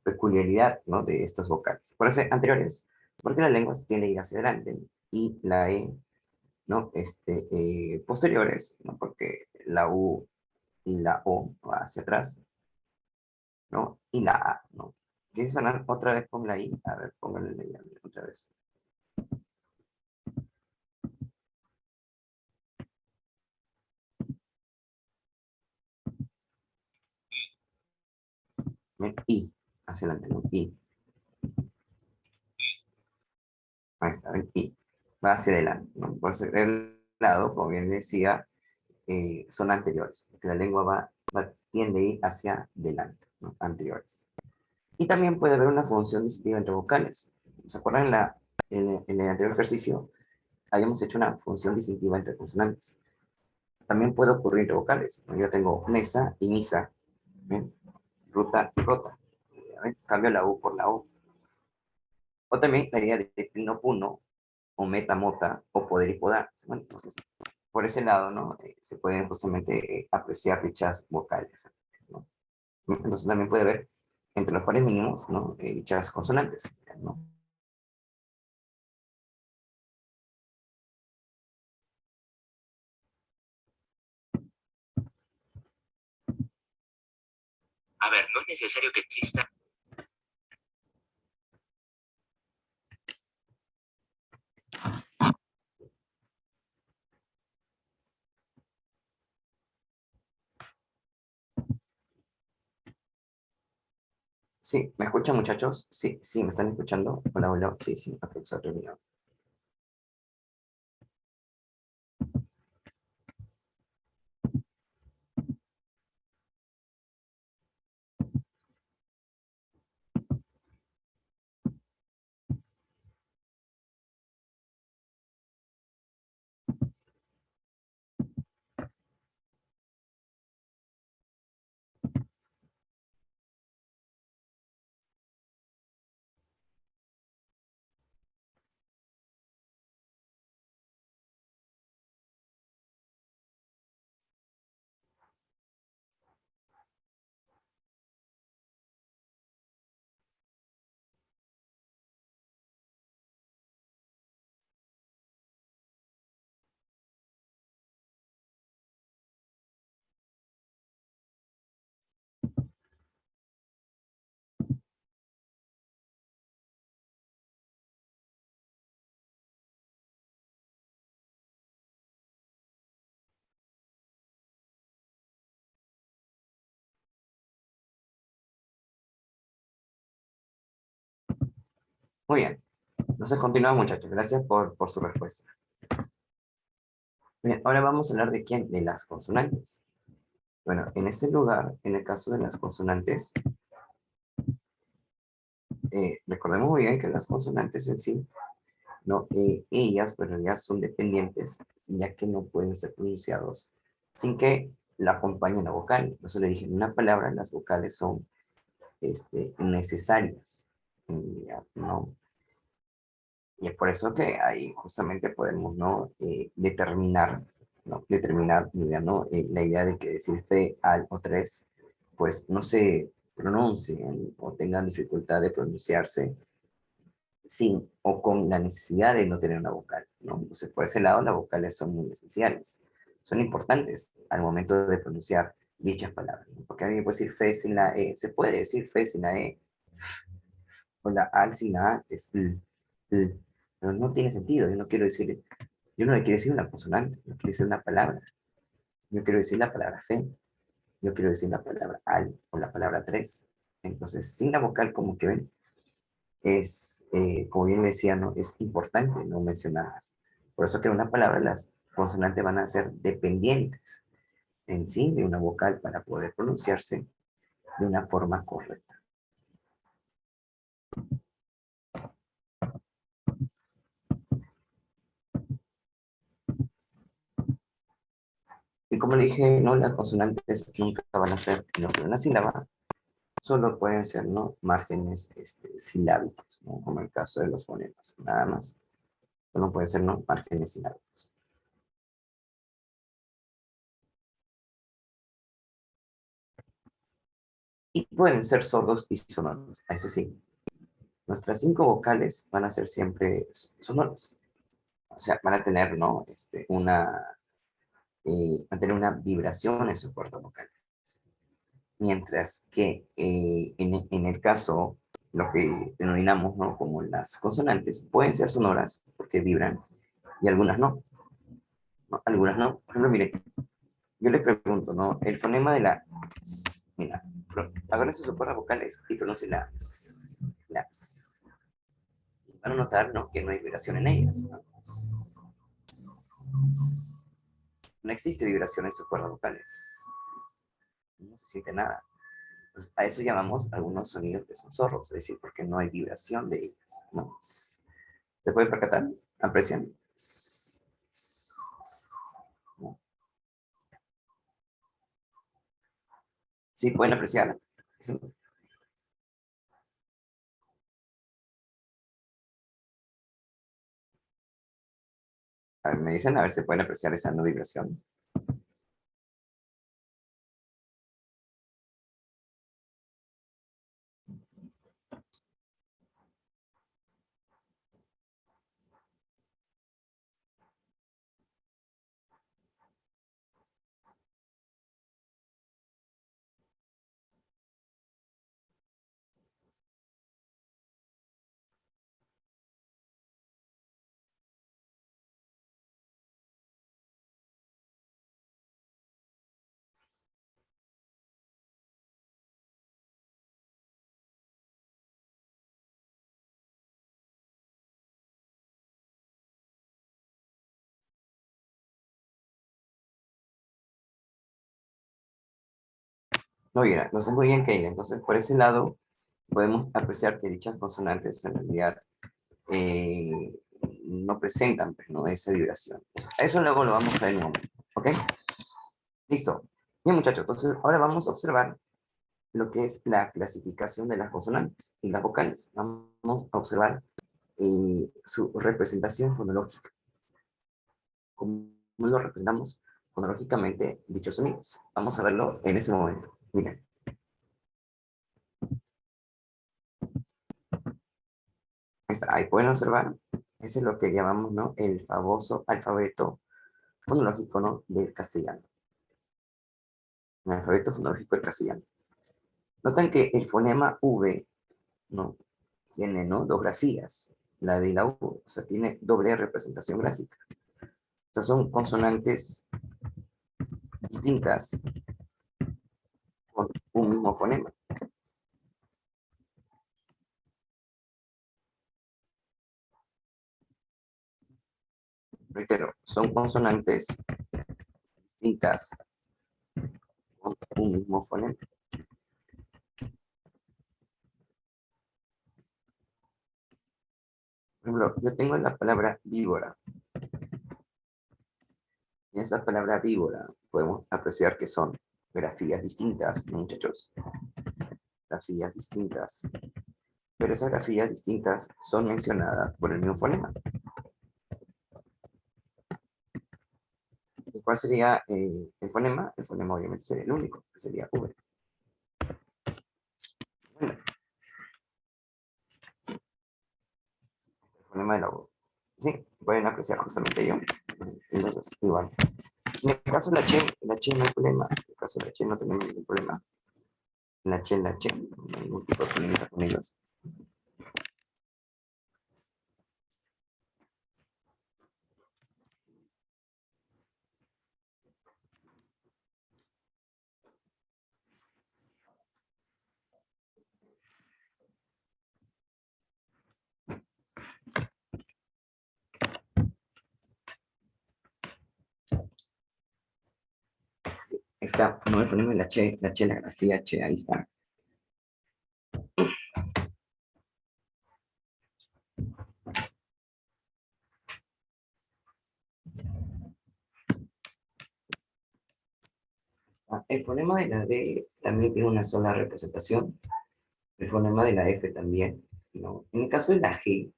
peculiaridad, ¿no? De estas vocales. Por eso anteriores, porque la lengua se tiende a ir hacia adelante y la E, ¿no? Posteriores, ¿no? Porque la U y la O va hacia atrás, ¿no? Y la A, ¿no? ¿Quieres sonar otra vez con la I? A ver, pónganle la I otra vez. Ven, I, hacia adelante, ¿no? I. Ahí está, ven, I. Va hacia adelante, ¿no? Por ese lado, como bien decía, son anteriores, porque la lengua tiende a ir hacia adelante, ¿no? Anteriores. Y también puede haber una función distintiva entre vocales. ¿Se acuerdan en el anterior ejercicio? Habíamos hecho una función distintiva entre consonantes. También puede ocurrir entre vocales, ¿no? Yo tengo mesa y misa, ¿ven? Ruta y rota. ¿Ven? Cambio la U por la O. O también la idea de pino puno, o meta mota, o poder y podar. Bueno, entonces, por ese lado, ¿no? Se pueden justamente apreciar dichas vocales, ¿no? Entonces también puede haber entre los pares mínimos, ¿no? Dichas consonantes, ¿no? A ver, no es necesario que exista. Sí, ¿me escuchan, muchachos? Sí, sí, ¿me están escuchando? Hola, hola. Sí, sí, ok, se ha terminado. Muy bien. Entonces continuamos, muchachos. Gracias por su respuesta. Bien, ahora vamos a hablar de quién, de las consonantes. Bueno, en este lugar, en el caso de las consonantes, recordemos muy bien que las consonantes en sí, no, ellas, pues en realidad son dependientes, ya que no pueden ser pronunciados sin que la acompañe la vocal. Por eso le dije, en una palabra las vocales son necesarias, ¿no? Y es por eso que ahí justamente podemos, ¿no? Determinar, ¿no? Determinar, mira, ¿no? La idea de que decir fe, al o tres pues no se pronuncien o tengan dificultad de pronunciarse sin o con la necesidad de no tener una vocal, ¿no? Entonces, por ese lado, las vocales son muy esenciales, son importantes al momento de pronunciar dichas palabras, ¿no? Porque alguien puede decir fe sin la E, se puede decir fe sin la E, o la A sin la A, es l, pero no tiene sentido, yo no le quiero decir una consonante, no quiero decir una palabra, yo quiero decir la palabra fe, yo quiero decir la palabra al o la palabra tres. Entonces, sin la vocal, como que ven, es, como bien le decía, ¿no? Es importante no mencionarlas. Por eso que en una palabra las consonantes van a ser dependientes en sí de una vocal para poder pronunciarse de una forma correcta. Y como le dije, ¿no? Las consonantes nunca van a ser en una sílaba, solo pueden ser, ¿no? Márgenes silábicos, ¿no? Como el caso de los fonemas, nada más. Solo pueden ser, ¿no? Márgenes silábicos. Y pueden ser sordos y sonoros, eso sí. Nuestras 5 vocales van a ser siempre sonoras. O sea, van a tener, ¿no? Van a tener una vibración en sus cuerdas vocales. Mientras que en el caso, lo que denominamos, ¿no? Como las consonantes, pueden ser sonoras porque vibran y algunas no. ¿No? Algunas no. Por ejemplo, mire, yo le pregunto, ¿no? El fonema de la s, mira, agarren sus cuerdas vocales y pronuncien la s, la s. Van a notar, ¿no? Que no hay vibración en ellas, ¿no? No existe vibración en sus cuerdas vocales. No se siente nada. Pues a eso llamamos algunos sonidos que son zorros, es decir, porque no hay vibración de ellas, ¿no? ¿Se puede percatar? ¿Aprecian? ¿No? Sí, pueden apreciarla. Sí. A ver, me dicen a ver si pueden apreciar esa no vibración. No, mira, no sé muy bien qué ir. Entonces, por ese lado, podemos apreciar que dichas consonantes en realidad eh, no presentan, pues, ¿no? Esa vibración. Entonces, a eso luego lo vamos a ver en un momento, ¿ok? Listo. Bien, muchachos, entonces ahora vamos a observar lo que es la clasificación de las consonantes y las vocales. Vamos a observar su representación fonológica. ¿Cómo lo representamos fonológicamente dichos sonidos? Vamos a verlo en ese momento. Miren. Ahí pueden observar. Ese es lo que llamamos, ¿no? El famoso alfabeto fonológico, ¿no? Del castellano. El alfabeto fonológico del castellano. Notan que el fonema V, ¿no? Tiene, ¿no? Dos grafías, la de la U, o sea, tiene doble representación gráfica. Estas son consonantes distintas con un mismo fonema. Reitero, son consonantes distintas con un mismo fonema. Por ejemplo, yo tengo la palabra víbora. En esa palabra víbora podemos apreciar que son grafías distintas, ¿no, muchachos? Grafías distintas. Pero esas grafías distintas son mencionadas por el mismo fonema. ¿Y cuál sería el fonema? El fonema obviamente sería el único, que sería V. fonema de la U. Sí, pueden apreciar justamente ello. Entonces, igual. En el caso de la Che no hay problema. En el caso de la Che no tenemos ningún problema. La Che, no hay ningún tipo de problema con ellos. Está, no el fonema de la Che, la grafía Che, ahí está. El fonema de la D también tiene una sola representación. El fonema de la F también, ¿no? En el caso de la G,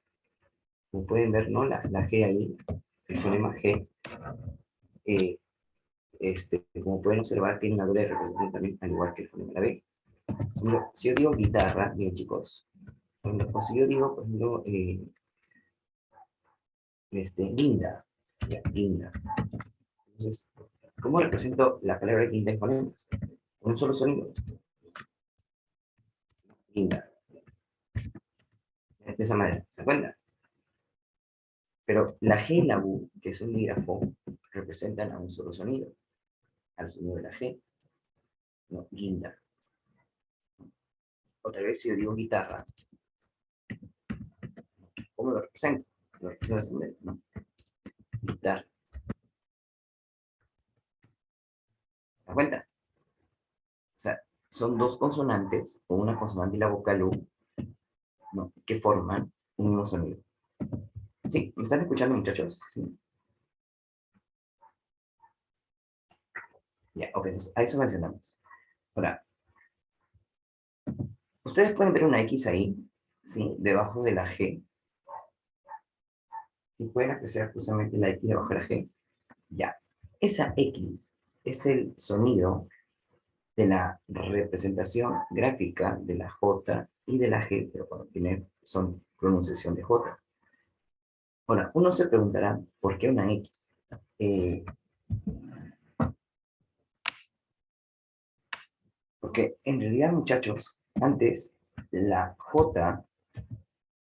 como pueden ver, ¿no? La G ahí, el fonema G, eh, como pueden observar, tiene una doble representación también, al igual que el fonema de la B. Por ejemplo, si yo digo guitarra, bien chicos, o si yo digo, por ejemplo, guinda, ya, guinda. Entonces, ¿cómo represento la palabra guinda en fonemas? Con un solo sonido. Guinda. De esa manera, ¿se cuenta? Pero la G y la U, que es un dígrafo, representan a un solo sonido, al sonido de la G, no, guinda. Otra vez, si yo digo guitarra, ¿cómo lo represento? Lo represento así, ¿no? Guitarra. ¿Se da cuenta? O sea, son dos consonantes, o una consonante y la vocal U, ¿no? Que forman un mismo sonido. ¿Sí? ¿Me están escuchando, muchachos? Sí. Ya, ok, entonces, a eso mencionamos. Ahora, ustedes pueden ver una X ahí, ¿sí? Debajo de la G. Si pueden apreciar justamente la X debajo de la G. Ya. Esa X es el sonido de la representación gráfica de la J y de la G, pero cuando son pronunciación de J. Ahora, uno se preguntará, ¿por qué una X? Porque en realidad, muchachos, antes la J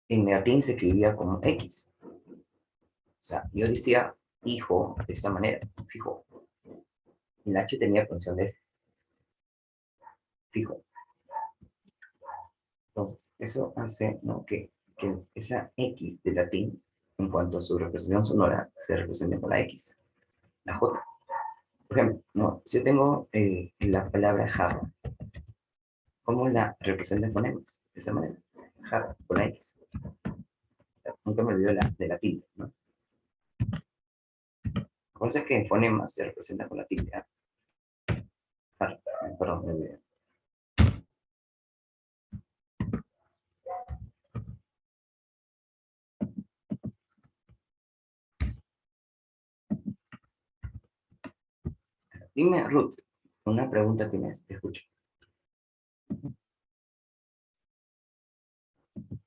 en latín se escribía como X. O sea, yo decía hijo de esa manera, fijo. Y la H tenía función de fijo. Entonces, eso hace, ¿no? que esa X de latín, en cuanto a su representación sonora, se represente con la X, la J. Por ejemplo, no, si yo tengo la palabra jarro, ¿cómo la represento en fonemas? De esa manera, jarro, con la X. Nunca me olvido de la tilde, ¿no? Entonces que en fonemas se representa con la tilde. Jarro, perdón, me olvidé. Dime, Ruth, una pregunta tienes, te escucho.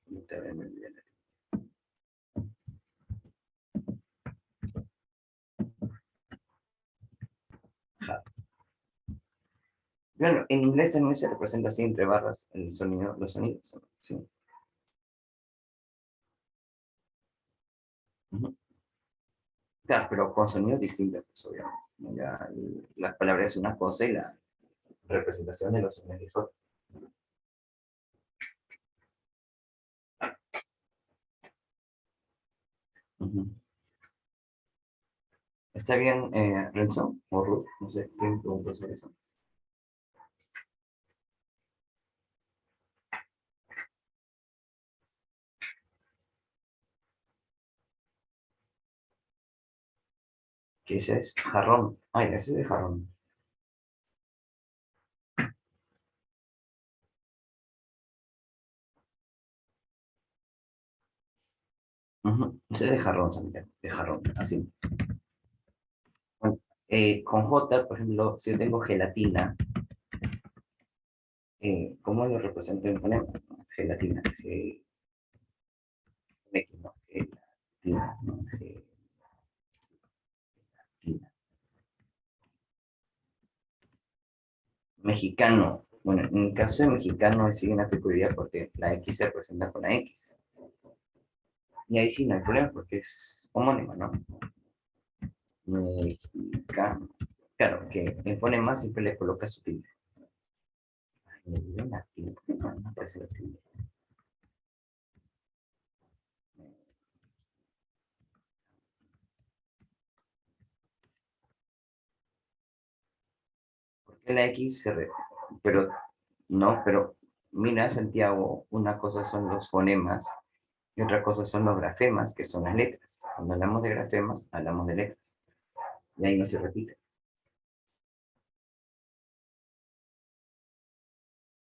No te me olvidé. Jarro. Claro, en inglés también se representa así entre barras el sonido, los sonidos. ¿Sí? Uh-huh. Claro, pero con sonidos distintos, pues, obviamente. Ya, las palabras es una cosa y la representación de los sonidos es otra. Uh-huh. ¿Está bien, Renzo o Ruth? No sé, ¿quién preguntó sobre eso? ¿Qué dice? Es jarrón. Ay, ese es de jarrón. Uh-huh. Ese es de jarrón, Santiago, de jarrón, así. Bueno, con J, por ejemplo, si yo tengo gelatina, ¿cómo lo represento en fonema? Gelatina, G, X, ¿no? Mexicano. Bueno, en el caso de mexicano sigue una peculiaridad porque la X se representa con la X. Y ahí sí no hay problema porque es homónimo, ¿no? Mexicano. Claro, que el fonema siempre le coloca su tilde. Le dio una tilde, no aparece la tilde. Porque la X se pero no, pero mira, Santiago, una cosa son los fonemas y otra cosa son los grafemas, que son las letras. Cuando hablamos de grafemas, hablamos de letras. Y ahí no se repite.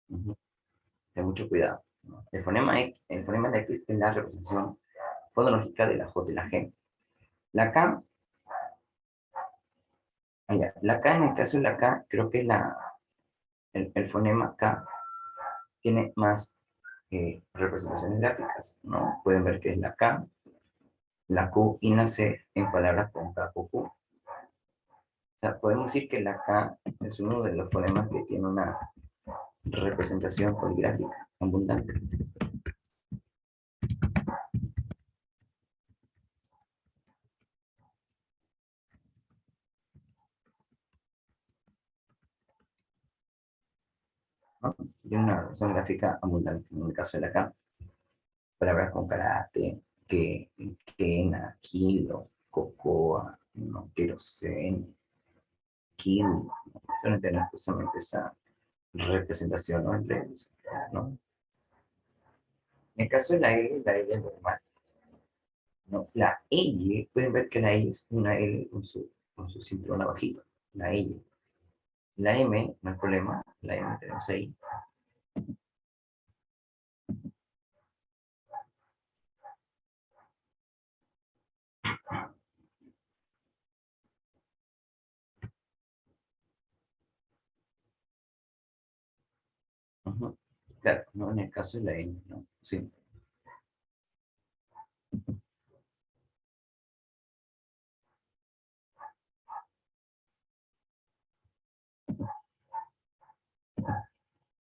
Ujú. Ten mucho cuidado, ¿no? El fonema de X es la representación fonológica de la J y la G. La K, la K en el caso de la K, creo que el fonema K tiene más representaciones gráficas, ¿no? Pueden ver que es la K, la Q y la C en palabras con K o Q. O sea, podemos decir que la K es uno de los fonemas que tiene una representación poligráfica abundante. ¿No? Tiene una representación gráfica abundante. En el caso de la K, palabras con karate, quena, kilo, cocoa, no, querosene, kilo, suelen tener justamente esa representación, ¿no? Entre ellos, ¿no? En el caso de la L es normal, ¿no? La L, pueden ver que la L es una L con su cinturón abajito, la L. La M, no hay problema, la M tenemos ahí. Ujú. Claro, ¿no? En el caso de la N, ¿no? Sí.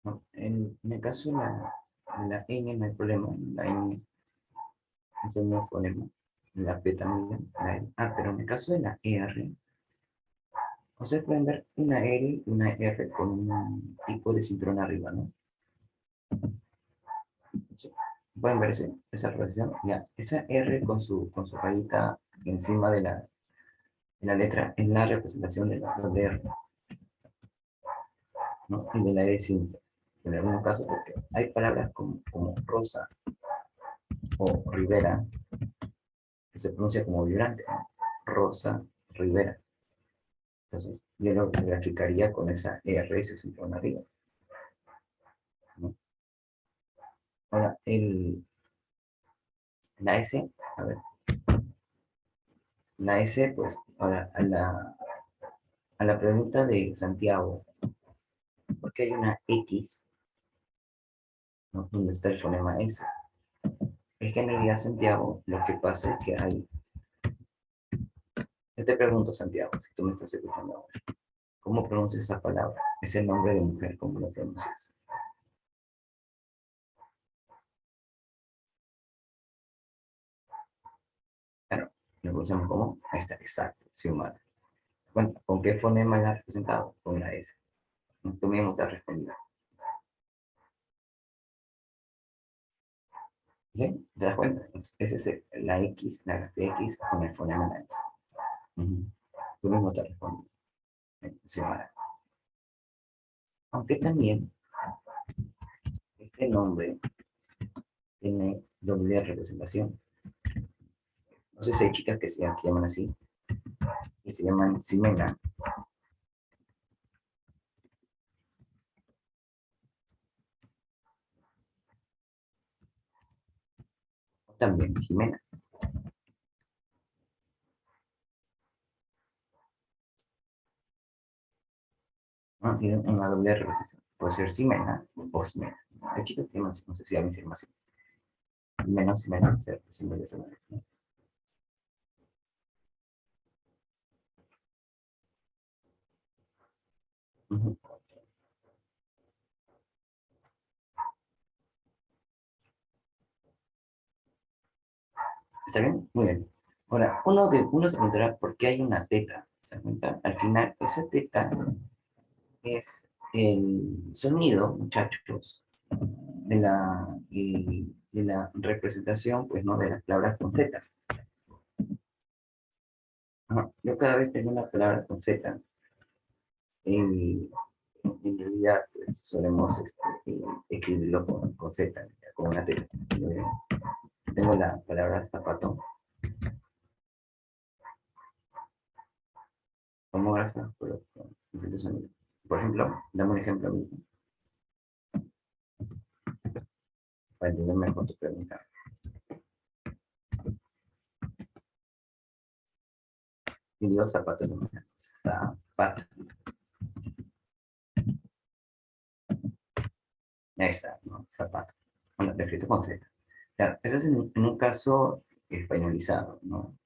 ¿No? En el caso de la N no hay problema, la N es el mismo fonema, la P también, la L. Ah, pero en el caso de la R, ustedes pueden ver una L y una R con un tipo de cinturón arriba, ¿no? Sí. Pueden ver esa relación, ya, esa R con su rayita encima de la letra es la representación de la doble R, ¿no? Y de la E simple, en algunos casos, porque hay palabras como rosa o ribera, que se pronuncia como vibrante, ¿no? Rosa, ribera. Entonces, yo lo graficaría con esa R, ese cinturón arriba, ¿no? Ahora, la S, a ver, la S, pues, ahora, a la pregunta de Santiago, ¿por qué hay una X, ¿no? ¿Dónde está el fonema S? Es que en realidad, Santiago, lo que pasa es que hay... Yo te pregunto, Santiago, si tú me estás escuchando ahora, ¿cómo pronuncias esa palabra? Es el nombre de mujer, ¿cómo lo pronuncias? Claro, lo pronunciamos como, ahí está, exacto, sí, humano. Bueno, ¿con qué fonema la has representado? Con la S. Tú mismo te has respondido. ¿Sí? ¿Te das cuenta? Entonces, ese es la X, la X con el fonema en la S. Ujú. Tú mismo te respondes. Sí, humano. Aunque también este nombre tiene doble representación. No sé si hay chicas que llaman así, que se llaman Ximena, o también Jimena. ¿No? Tienen una doble representación. Puede ser Ximena o Jimena. Hay chicas que llaman, no sé si alguien se llama así. Menos Ximena se representa de esa manera, ¿no? Ujú. ¿Está bien? Muy bien. Ahora, uno se preguntará por qué hay una teta. ¿Se da cuenta? Al final, esa teta es el sonido, muchachos, de la representación, pues, ¿no? De las palabras con Z. Ajá. Yo cada vez tengo una palabra con Z. En, en realidad, pues, solemos escribirlo con Z, con una teta. Tengo la palabra zapato. Homógrafa, pero con diferentes sonidos. Por ejemplo, dame un ejemplo mismo, para entender mejor tu pregunta. Y digo zapatos de manera. Zapato. Esa, ¿no? Zapato. Bueno, lo escrito con Z. Claro, eso es en un caso españolizado, ¿no?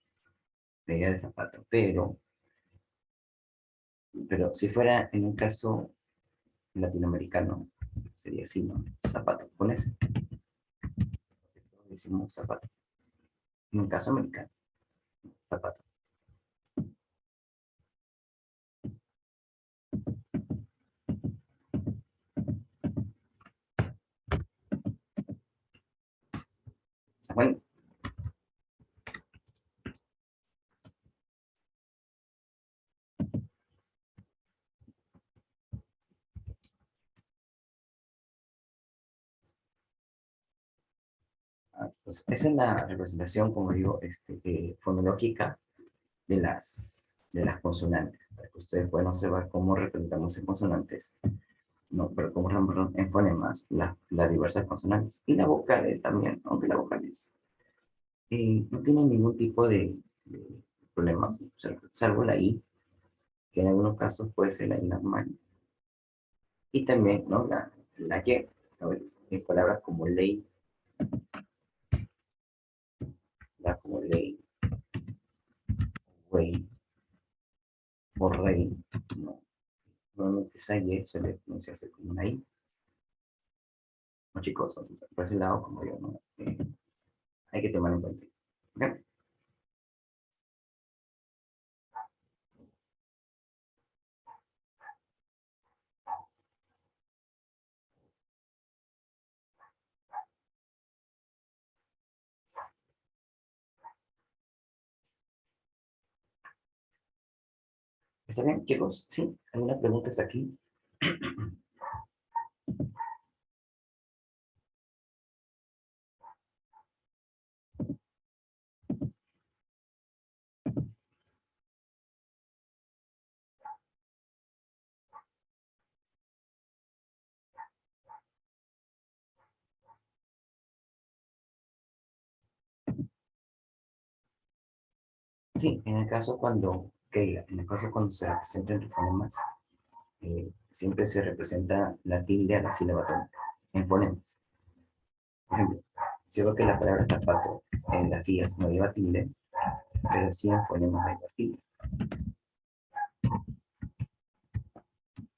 La idea de zapato. Pero si fuera en un caso latinoamericano, sería así, ¿no? Zapato. Con ese. Decimos zapato. En un caso americano, zapato. Bueno, pues esa es la representación, como digo, fonológica de las consonantes, para que ustedes puedan observar cómo representamos en consonantes, no, pero cómo representamos en fonemas las diversas consonantes. Y las vocales también, aunque las vocales no tienen ningún tipo de problema, salvo la I, que en algunos casos puede ser la I normal, y también, ¿no? La Y, a veces en palabras como ley, como ley, güey, o rey, ¿no? Normalmente esa Y suele pronunciarse como una I. No, chicos, entonces, por ese lado, como yo, ¿no? Hay que tomar en cuenta. ¿Ok? ¿Está bien, chicos? ¿Sí? ¿Alguna pregunta hasta aquí? Sí, en el caso cuando, en el caso cuando se representan entre fonemas, siempre se representa la tilde a la sílaba tónica, en fonemas. Por ejemplo, si yo veo que la palabra zapato en las vías no lleva tilde, pero sí en fonemas hay tilde.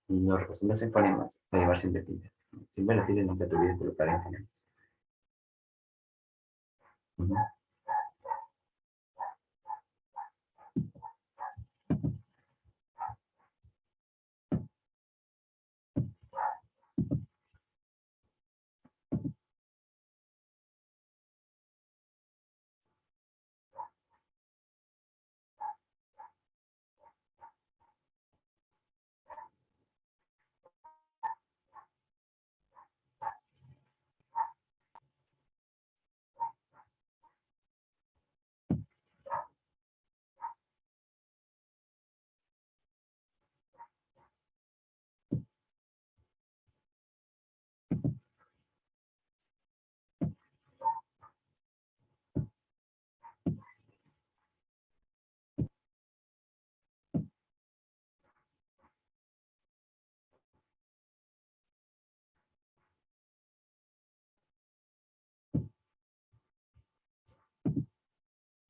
Y lo representas en fonemas, va a llevar siempre tilde. Siempre la tilde nunca te olvides colocar en fonemas. Ujú.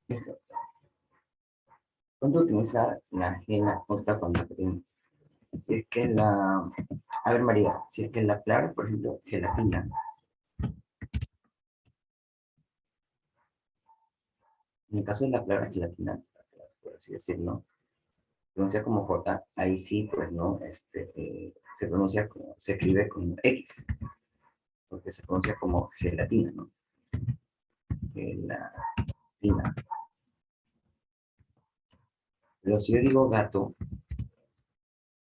Listo. ¿Cuándo utilizar la ajena otra cuando queremos? Si es que la, a ver María, si es que la palabra, por ejemplo, gelatina, En el caso de la palabra gelatina, por así decirlo, se pronuncia como J, ahí sí, pues no, se pronuncia como, se escribe como X, porque se pronuncia como gelatina, ¿no? Gelatina. Pero si yo digo gato,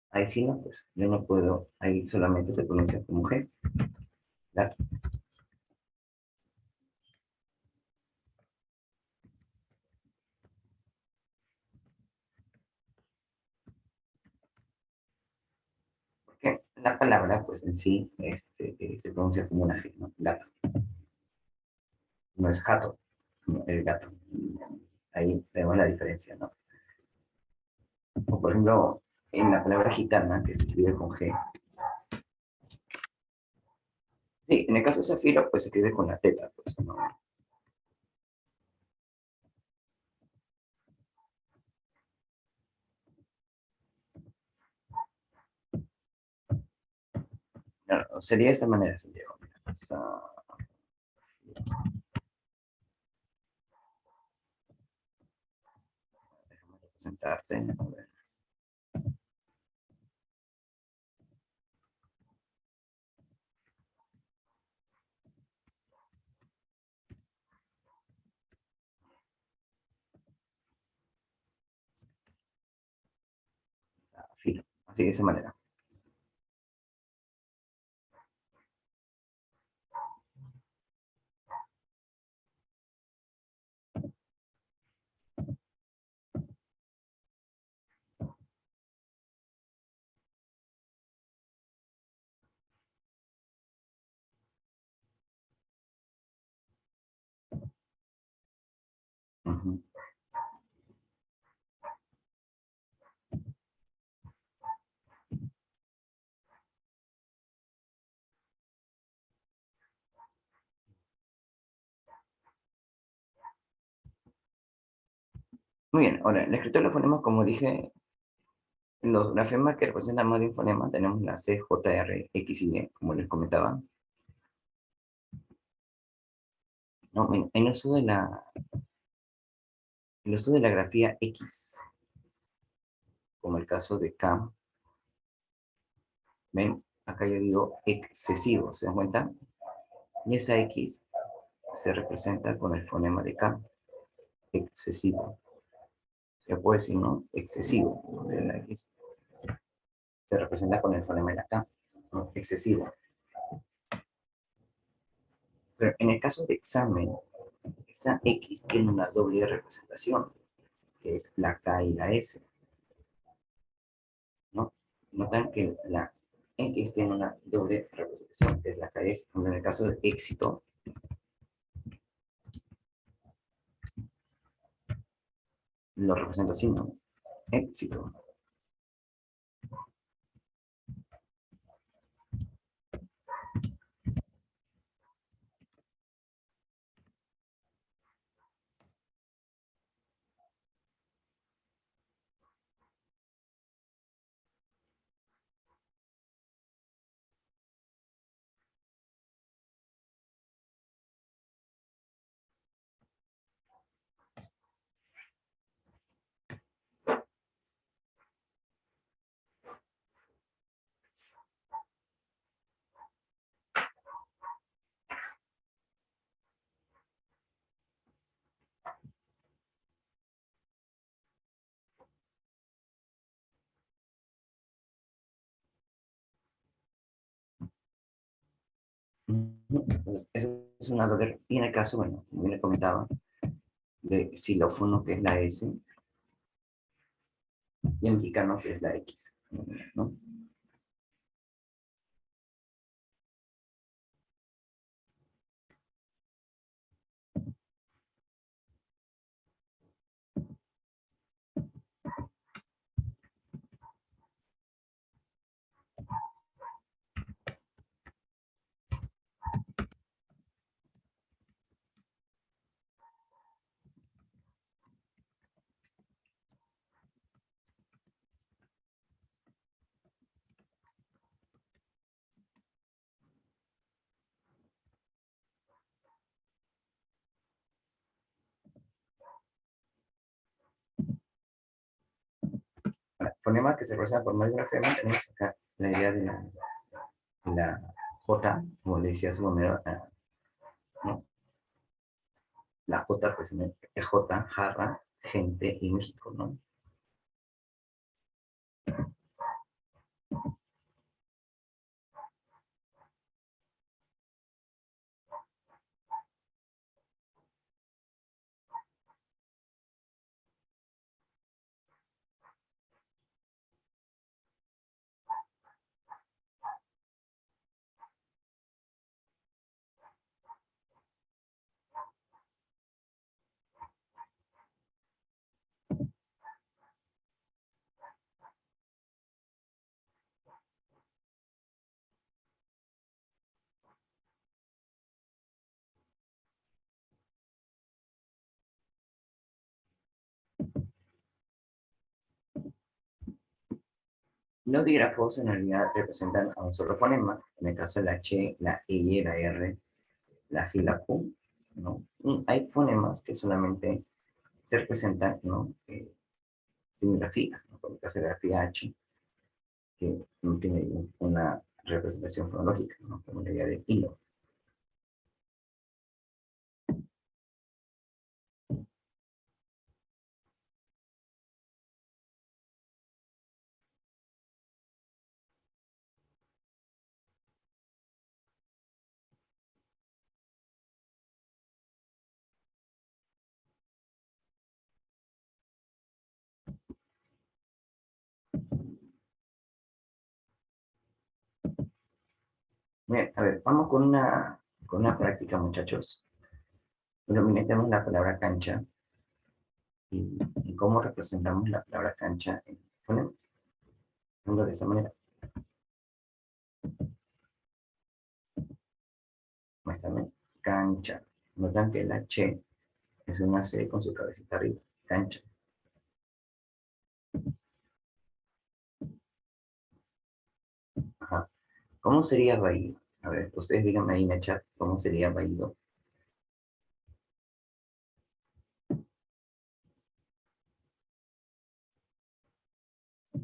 ahí sí no, pues yo no puedo, ahí solamente se pronuncia como G, gato. Porque la palabra, pues en sí, se pronuncia como una G, ¿no? Gato. No es gato, no, el gato. Ahí tenemos la diferencia, ¿no? O por ejemplo, en la palabra gitana, que se escribe con G, sí, en el caso de zafiro, pues se escribe con la teta, pues, ¿no? No, sería de esta manera, Santiago. Déjame representarte. A ver. Zafiro. Así de esa manera. Ujú. Muy bien, ahora, la escritura de los fonemas, como dije, los grafemas que representan más de un fonema, tenemos la C, J, R, X y Y, como les comentaba. No, en el uso de la grafía X, como el caso de K, ven, acá yo digo excesivo, ¿se dan cuenta? Y esa X se representa con el fonema de K, excesivo. Se puede decir, ¿no? Excesivo. La X se representa con el fonema de la K, ¿no? Excesivo. Pero en el caso de examen, esa X tiene una doble representación, que es la K y la S, ¿no? Notan que la X tiene una doble representación, que es la K y S. En el caso de éxito, lo represento así, ¿no? Éxito. Entonces, eso es una doble. Y en el caso, bueno, como le comentaba, de xilófono, que es la S, y en mexicano, que es la X, ¿no? fonema que se representa por mayor grafema, tenemos acá la idea de la J, como le decía su momento, ¿no? La J, pues en el J, jarra, gente y México, ¿no? Los dígrafos en realidad representan a un solo fonema, en el caso de la H, la E, la R, la G y la Q, ¿no? Y hay fonemas que solamente se representan, ¿no? Sin grafía, ¿no? Como el caso de la grafía H, que no tiene una representación fonológica, ¿no? Como la idea de hilo. Bien, a ver, vamos con una práctica, muchachos. Tenemos la palabra cancha y cómo representamos la palabra cancha en fonemas. Ponlo de esa manera. Muéstrame. Cancha. Notan que la H es una C con su cabecita arriba. Cancha. Ajá. ¿Cómo sería vaído? A ver, ustedes díganme ahí en el chat cómo sería vaído.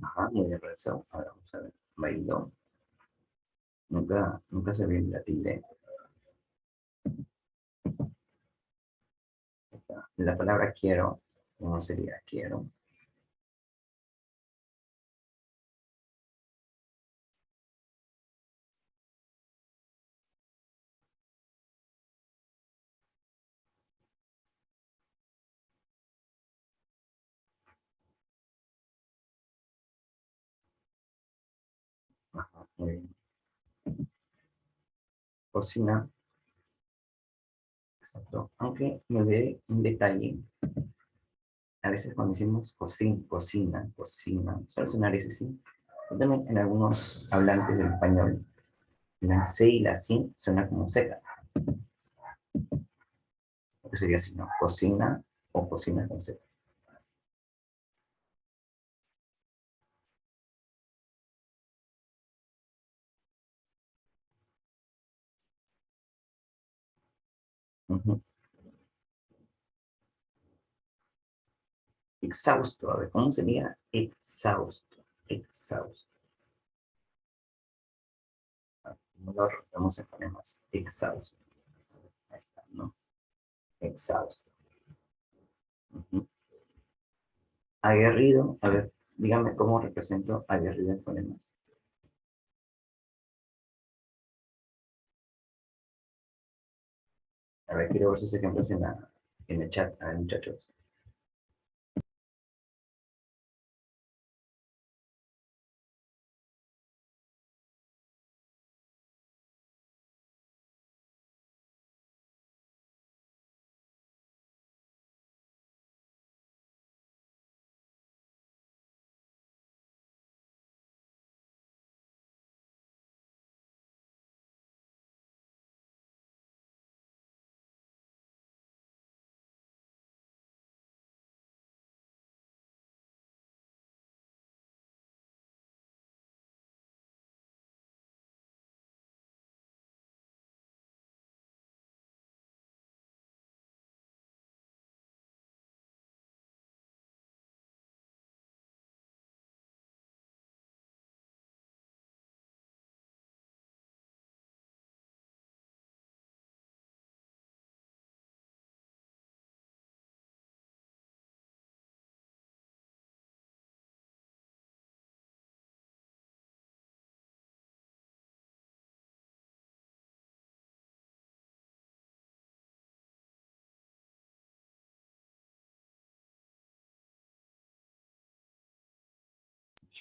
Ajá, muy bien, profesor. Ahora vamos a ver. Vaído. Nunca se ve la tilde. La palabra quiero, ¿cómo sería quiero? Ajá, muy bien. Cocina. Exacto. Aunque me ve un detalle. A veces cuando decimos cocina, suele sonar ese sí. Pero también en algunos hablantes del español, la C y la C suena como Z. Porque sería así, ¿no? Cocina o cocina con Z. Ujú. Exhausto, a ver, ¿cómo sería exhausto? Exhausto. No lo recordamos en fonemas. Exhausto. Ahí está, ¿no? Exhausto. Ujú. Aguerrido, a ver, dígame cómo represento aguerrido en fonemas. A ver, quiero ver sus ejemplos en el chat, a ver, muchachos.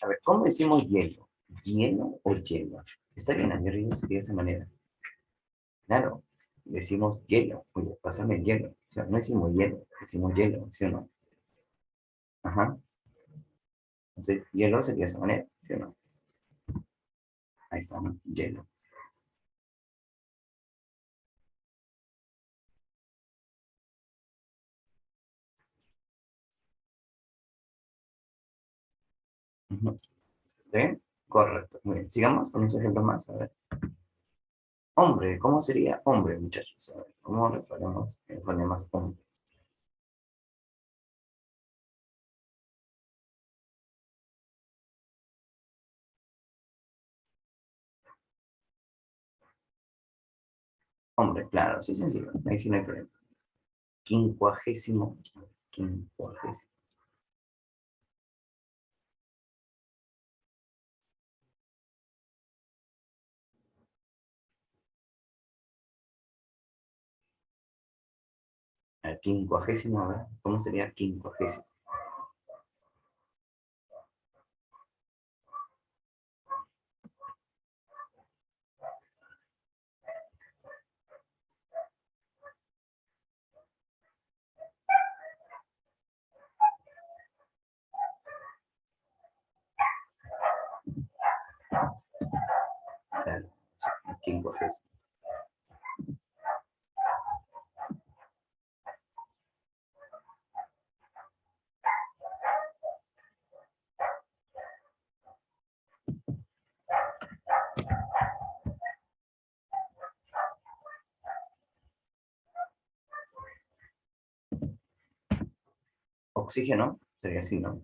A ver, ¿cómo decimos hielo? ¿Hielo o hielo? Está bien, Andrés, sería de esa manera. Claro, decimos hielo. Oye, pásame el hielo. O sea, no decimos hielo, ¿sí o no? Ajá. Entonces, hielo sería de esa manera, ¿sí o no? Ahí está, ¿no? Hielo. Ujú. ¿Está bien? Correcto. Muy bien. Sigamos con un ejemplo más. A ver. Hombre, ¿cómo sería hombre, muchachos? A ver, ¿cómo le ponemos fonemas hombre? Hombre, claro, sí, sencillo. Ahí sí no hay problema. Quincuagésimo. Quincuagésimo. El quincuagésimo, a ver, ¿cómo sería quincuagésimo? Claro, sí, quincuagésimo. Oxígeno, sería así, ¿no?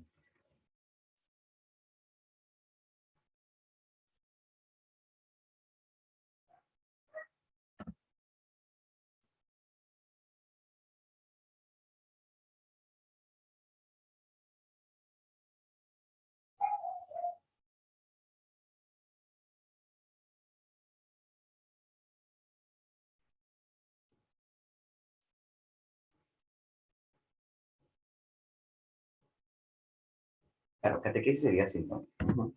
Claro, catequesis sería así, ¿no? Ujú.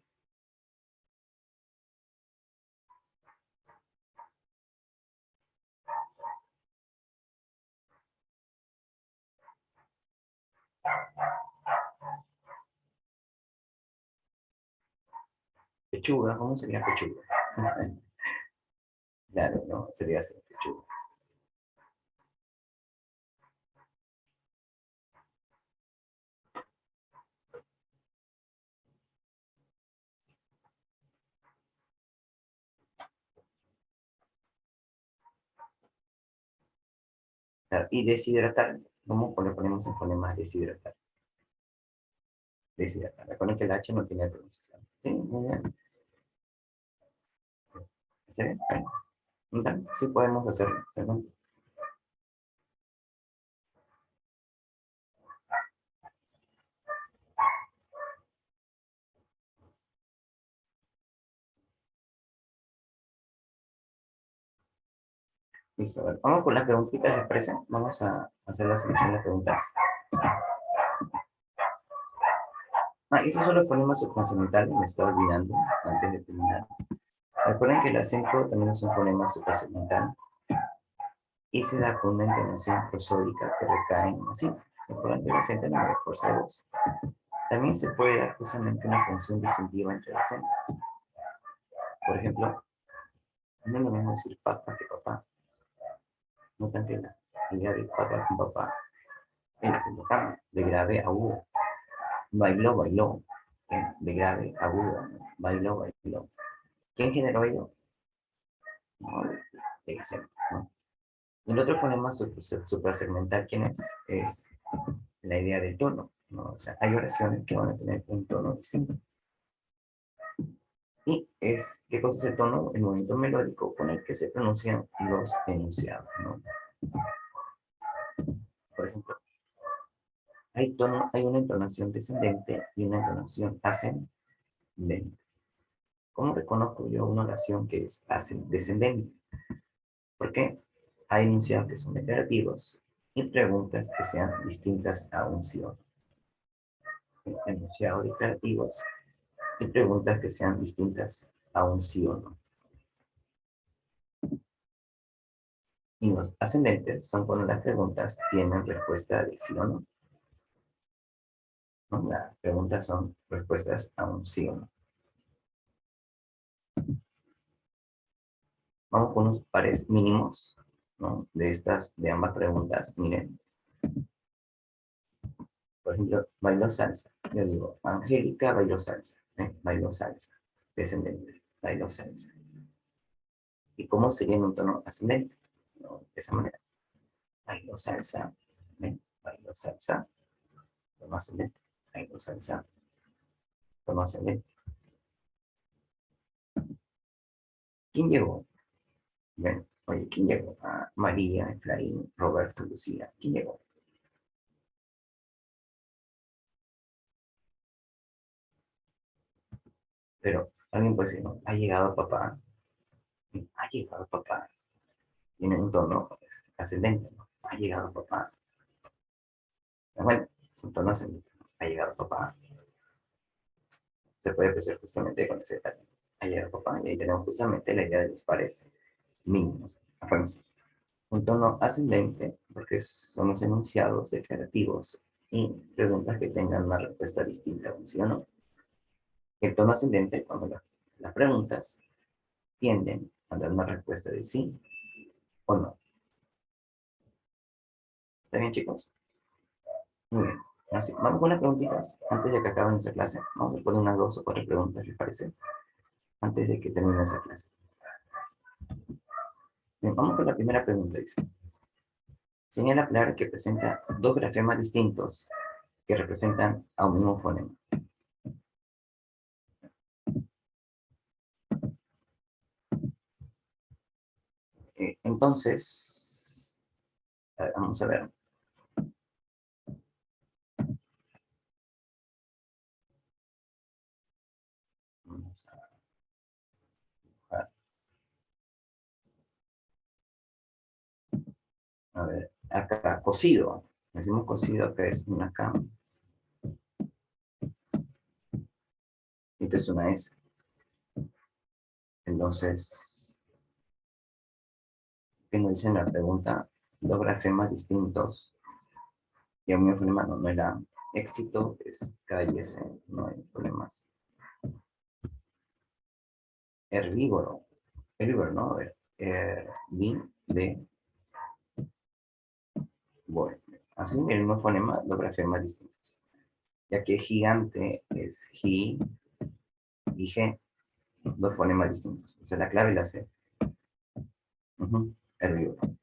Pechuga, ¿cómo sería pechuga? Claro, no, sería así, pechuga. Claro, y deshidratar, ¿cómo le ponemos en fonemas deshidratar? Deshidratar. Recuerden que el H no tiene pronunciación. Sí, muy bien. ¿Sí? Bueno, entonces, sí podemos hacerlo, ¿sí, no? Listo, a ver, vamos con las preguntitas expresas. Vamos a hacer la selección de preguntas. Ah, esos son los fonemas subconsonantales, me estaba olvidando antes de terminar. Recuerden que el acento también es un fonema subconsonantal y se da con una entonación prosódica que recae en así. Recuerden que el acento no es fuerza de voz. También se puede dar justamente una función distintiva entre el acento. Por ejemplo, no es lo mismo decir papá que papá. No tan que la idea de papá con papá, el acento cambia de grave a agudo. Bailó, bailó. De grave a agudo. Bailó, bailó. ¿Quién generó ello? No, el acento, ¿no? El otro fonema suprasegmental, ¿quién es? Es la idea del tono, ¿no? O sea, hay oraciones que van a tener un tono distinto. Y es, ¿qué cosa es el tono? El movimiento melódico con el que se pronuncian los enunciados, ¿no? Por ejemplo, hay una entonación descendente y una entonación ascendente. ¿Cómo reconozco yo una oración que es descendente? Porque hay enunciados que son declarativos y preguntas que sean distintas a un sí o no. Enunciados declarativos y preguntas que sean distintas a un sí o no. Y los ascendentes son cuando las preguntas tienen respuesta de sí o no. ¿No? Las preguntas son respuestas a un sí o no. Vamos con unos pares mínimos, ¿no? De ambas preguntas. Miren, por ejemplo, bailó salsa. Yo digo, Angélica bailó salsa. Bailó salsa. Descendente, bailó salsa. ¿Y cómo sería en un tono ascendente? ¿No? De esa manera. Bailó salsa. Bailó salsa. Tono ascendente. Bailó salsa. Tono ascendente. ¿Quién llegó? Bueno, oye, ¿quién llegó? María, Efraín, Roberto, Lucía. ¿Quién llegó? Pero alguien puede decir, no, ha llegado papá. Ha llegado papá. Tiene un tono ascendente, ¿no? Ha llegado papá. Bueno, es un tono ascendente. Ha llegado papá. Se puede apreciar justamente con ese detalle. Ha llegado papá. Y ahí tenemos justamente la idea de los pares mínimos. Acuérdense. Un tono ascendente, porque son los enunciados declarativos y preguntas que tengan una respuesta distinta, ¿sí o no? El tono ascendente, cuando las preguntas tienden a dar una respuesta de sí o no. ¿Está bien, chicos? Muy bien. Así, vamos con las preguntitas antes de que acaben esa clase. Vamos a poner unas 2 o 4 preguntas, ¿les parece? Antes de que termine esa clase. Bien, vamos con la primera pregunta. Dice, señala claro que presenta 2 grafemas distintos que representan a un mismo fonema. Entonces, vamos a ver. Vamos a ver, acá, cocido. Decimos cocido, que es una K. Esta es una S. Entonces, ¿qué nos dice en la pregunta? 2 grafemas distintos. Y a un mismo fonema no era éxito, es KS, no hay problemas. Herbívoro. Herbívoro, ¿no? A ver. De, bueno. Así, el mismo fonema, 2 grafemas distintos. Ya que gigante es gi y g, 2 fonemas distintos. Esa es la clave y la C. Herbívoro.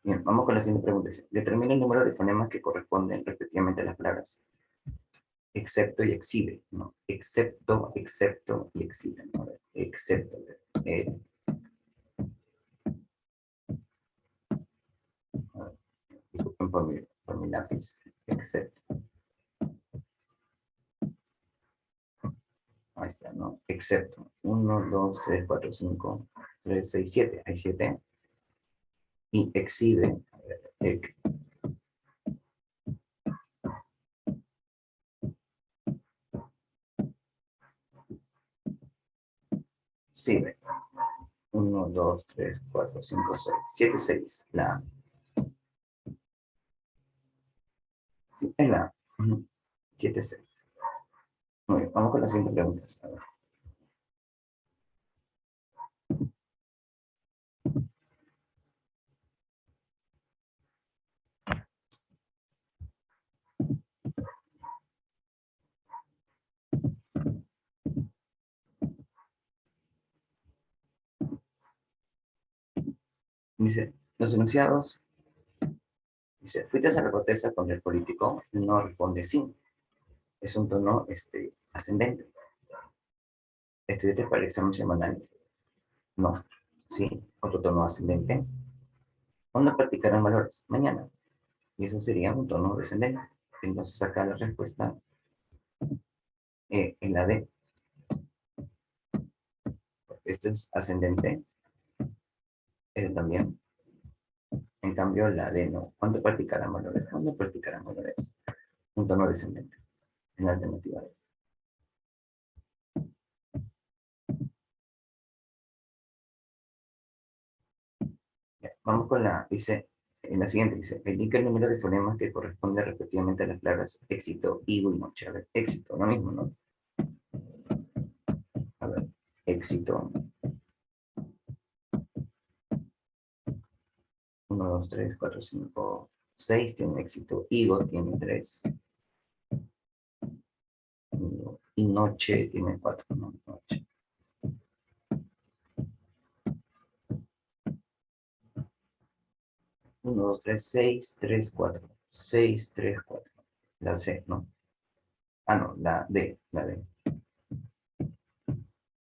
Bien, vamos con la siguiente pregunta. Determina el número de fonemas que corresponden respectivamente a las palabras excepto y exhibe, ¿no? Excepto, excepto y exhibe, ¿no? Excepto. Disculpen por mi lápiz. Excepto. Ahí está, ¿no? Excepto. 1, 2, 3, 4, 5, 3, 6, 7. Hay 7. Y exhibe. Exhibe. 1, 2, 3, 4, 5, 6. 7, 6. La A. Sí, es la A. 7, 6. Muy bien, vamos con las siguientes preguntas. A ver. Dice, los enunciados, dice, fuiste a la corteza con el político, no responde sí. Es un tono ascendente. ¿Estudiaste para el examen semanal? No. Sí, otro tono ascendente. ¿Cuándo practicarán valores? Mañana. Y eso sería un tono descendente. Entonces acá la respuesta en la D. Esto es ascendente. Es también. En cambio la D no. ¿Cuándo practicarán valores? ¿Cuándo practicarán valores? Un tono descendente. en la alternativa D. Ya, vamos con dice, en la siguiente dice, indica el número de fonemas que corresponde respectivamente a las palabras éxito, higo y noche. A ver, éxito, lo mismo, ¿no? A ver, éxito. 1, 2, 3, 4, 5, 6 tiene éxito. Higo tiene 3. Y noche tiene 4. No, noche. Uno, 2, 3, 6, 3, 4. 6, 3, 4. La C, ¿no? Ah, no, la D. La D.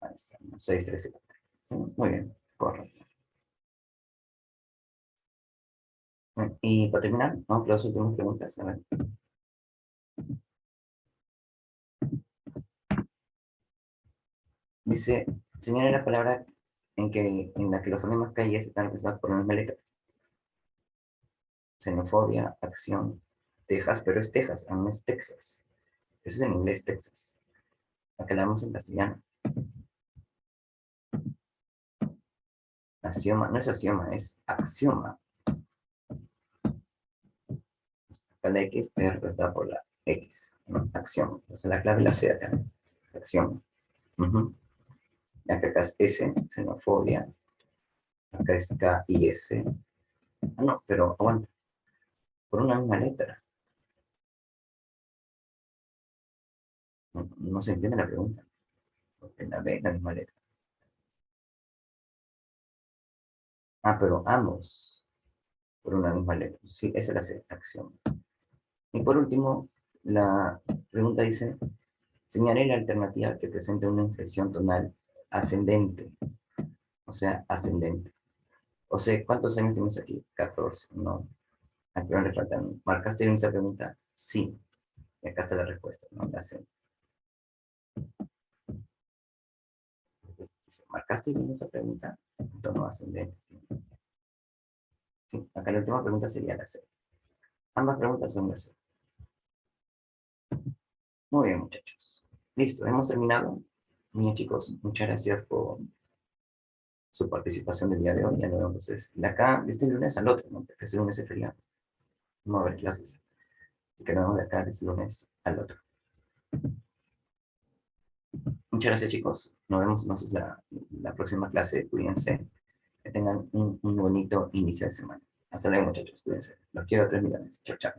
Ahí está, 6, 3 y 4. Muy bien, correcto. Y para terminar, vamos a las últimas preguntas. A ver. Dice, señala la palabra en la que los fonemas K y S están representados por la misma letra. Xenofobia, acción, Texas, pero es Texas, no es Texas. Eso es en inglés, Texas. Acá la damos en castellano. Axioma, no es axioma, es axioma. Acá la X es representada por la X, ¿no? Axioma. Entonces la clave la C acá. Axioma. Acá es S, xenofobia. Acá es K y S. Ah, no, pero aguanta. Por una misma letra. No se entiende la pregunta. Porque la B es la misma letra. Ah, pero ambos por una misma letra. Sí, esa es la C, acción. Y por último, la pregunta dice, señale la alternativa que presenta una inflexión tonal ascendente. O sea, ascendente. O sea, ¿cuántos años tienes aquí? 14. No. Aquí no le faltan. ¿Marcaste bien esa pregunta? Sí. Y acá está la respuesta, ¿no? La C. ¿Marcaste bien esa pregunta? Tono ascendente. Sí, acá la última pregunta sería la C. Ambas preguntas son la C. Muy bien, muchachos. Listo, hemos terminado. Bien, chicos, muchas gracias por su participación del día de hoy. Ya nos vemos entonces de acá, de este lunes al otro, ¿no? Porque este lunes es feriado. No va a haber clases. Así que nos vemos de acá de este lunes al otro. Muchas gracias, chicos. Nos vemos entonces la próxima clase. Cuídense. Que tengan un bonito inicio de semana. Hasta luego, muchachos. Cuídense. Los quiero a 3 millones. Chao, chao.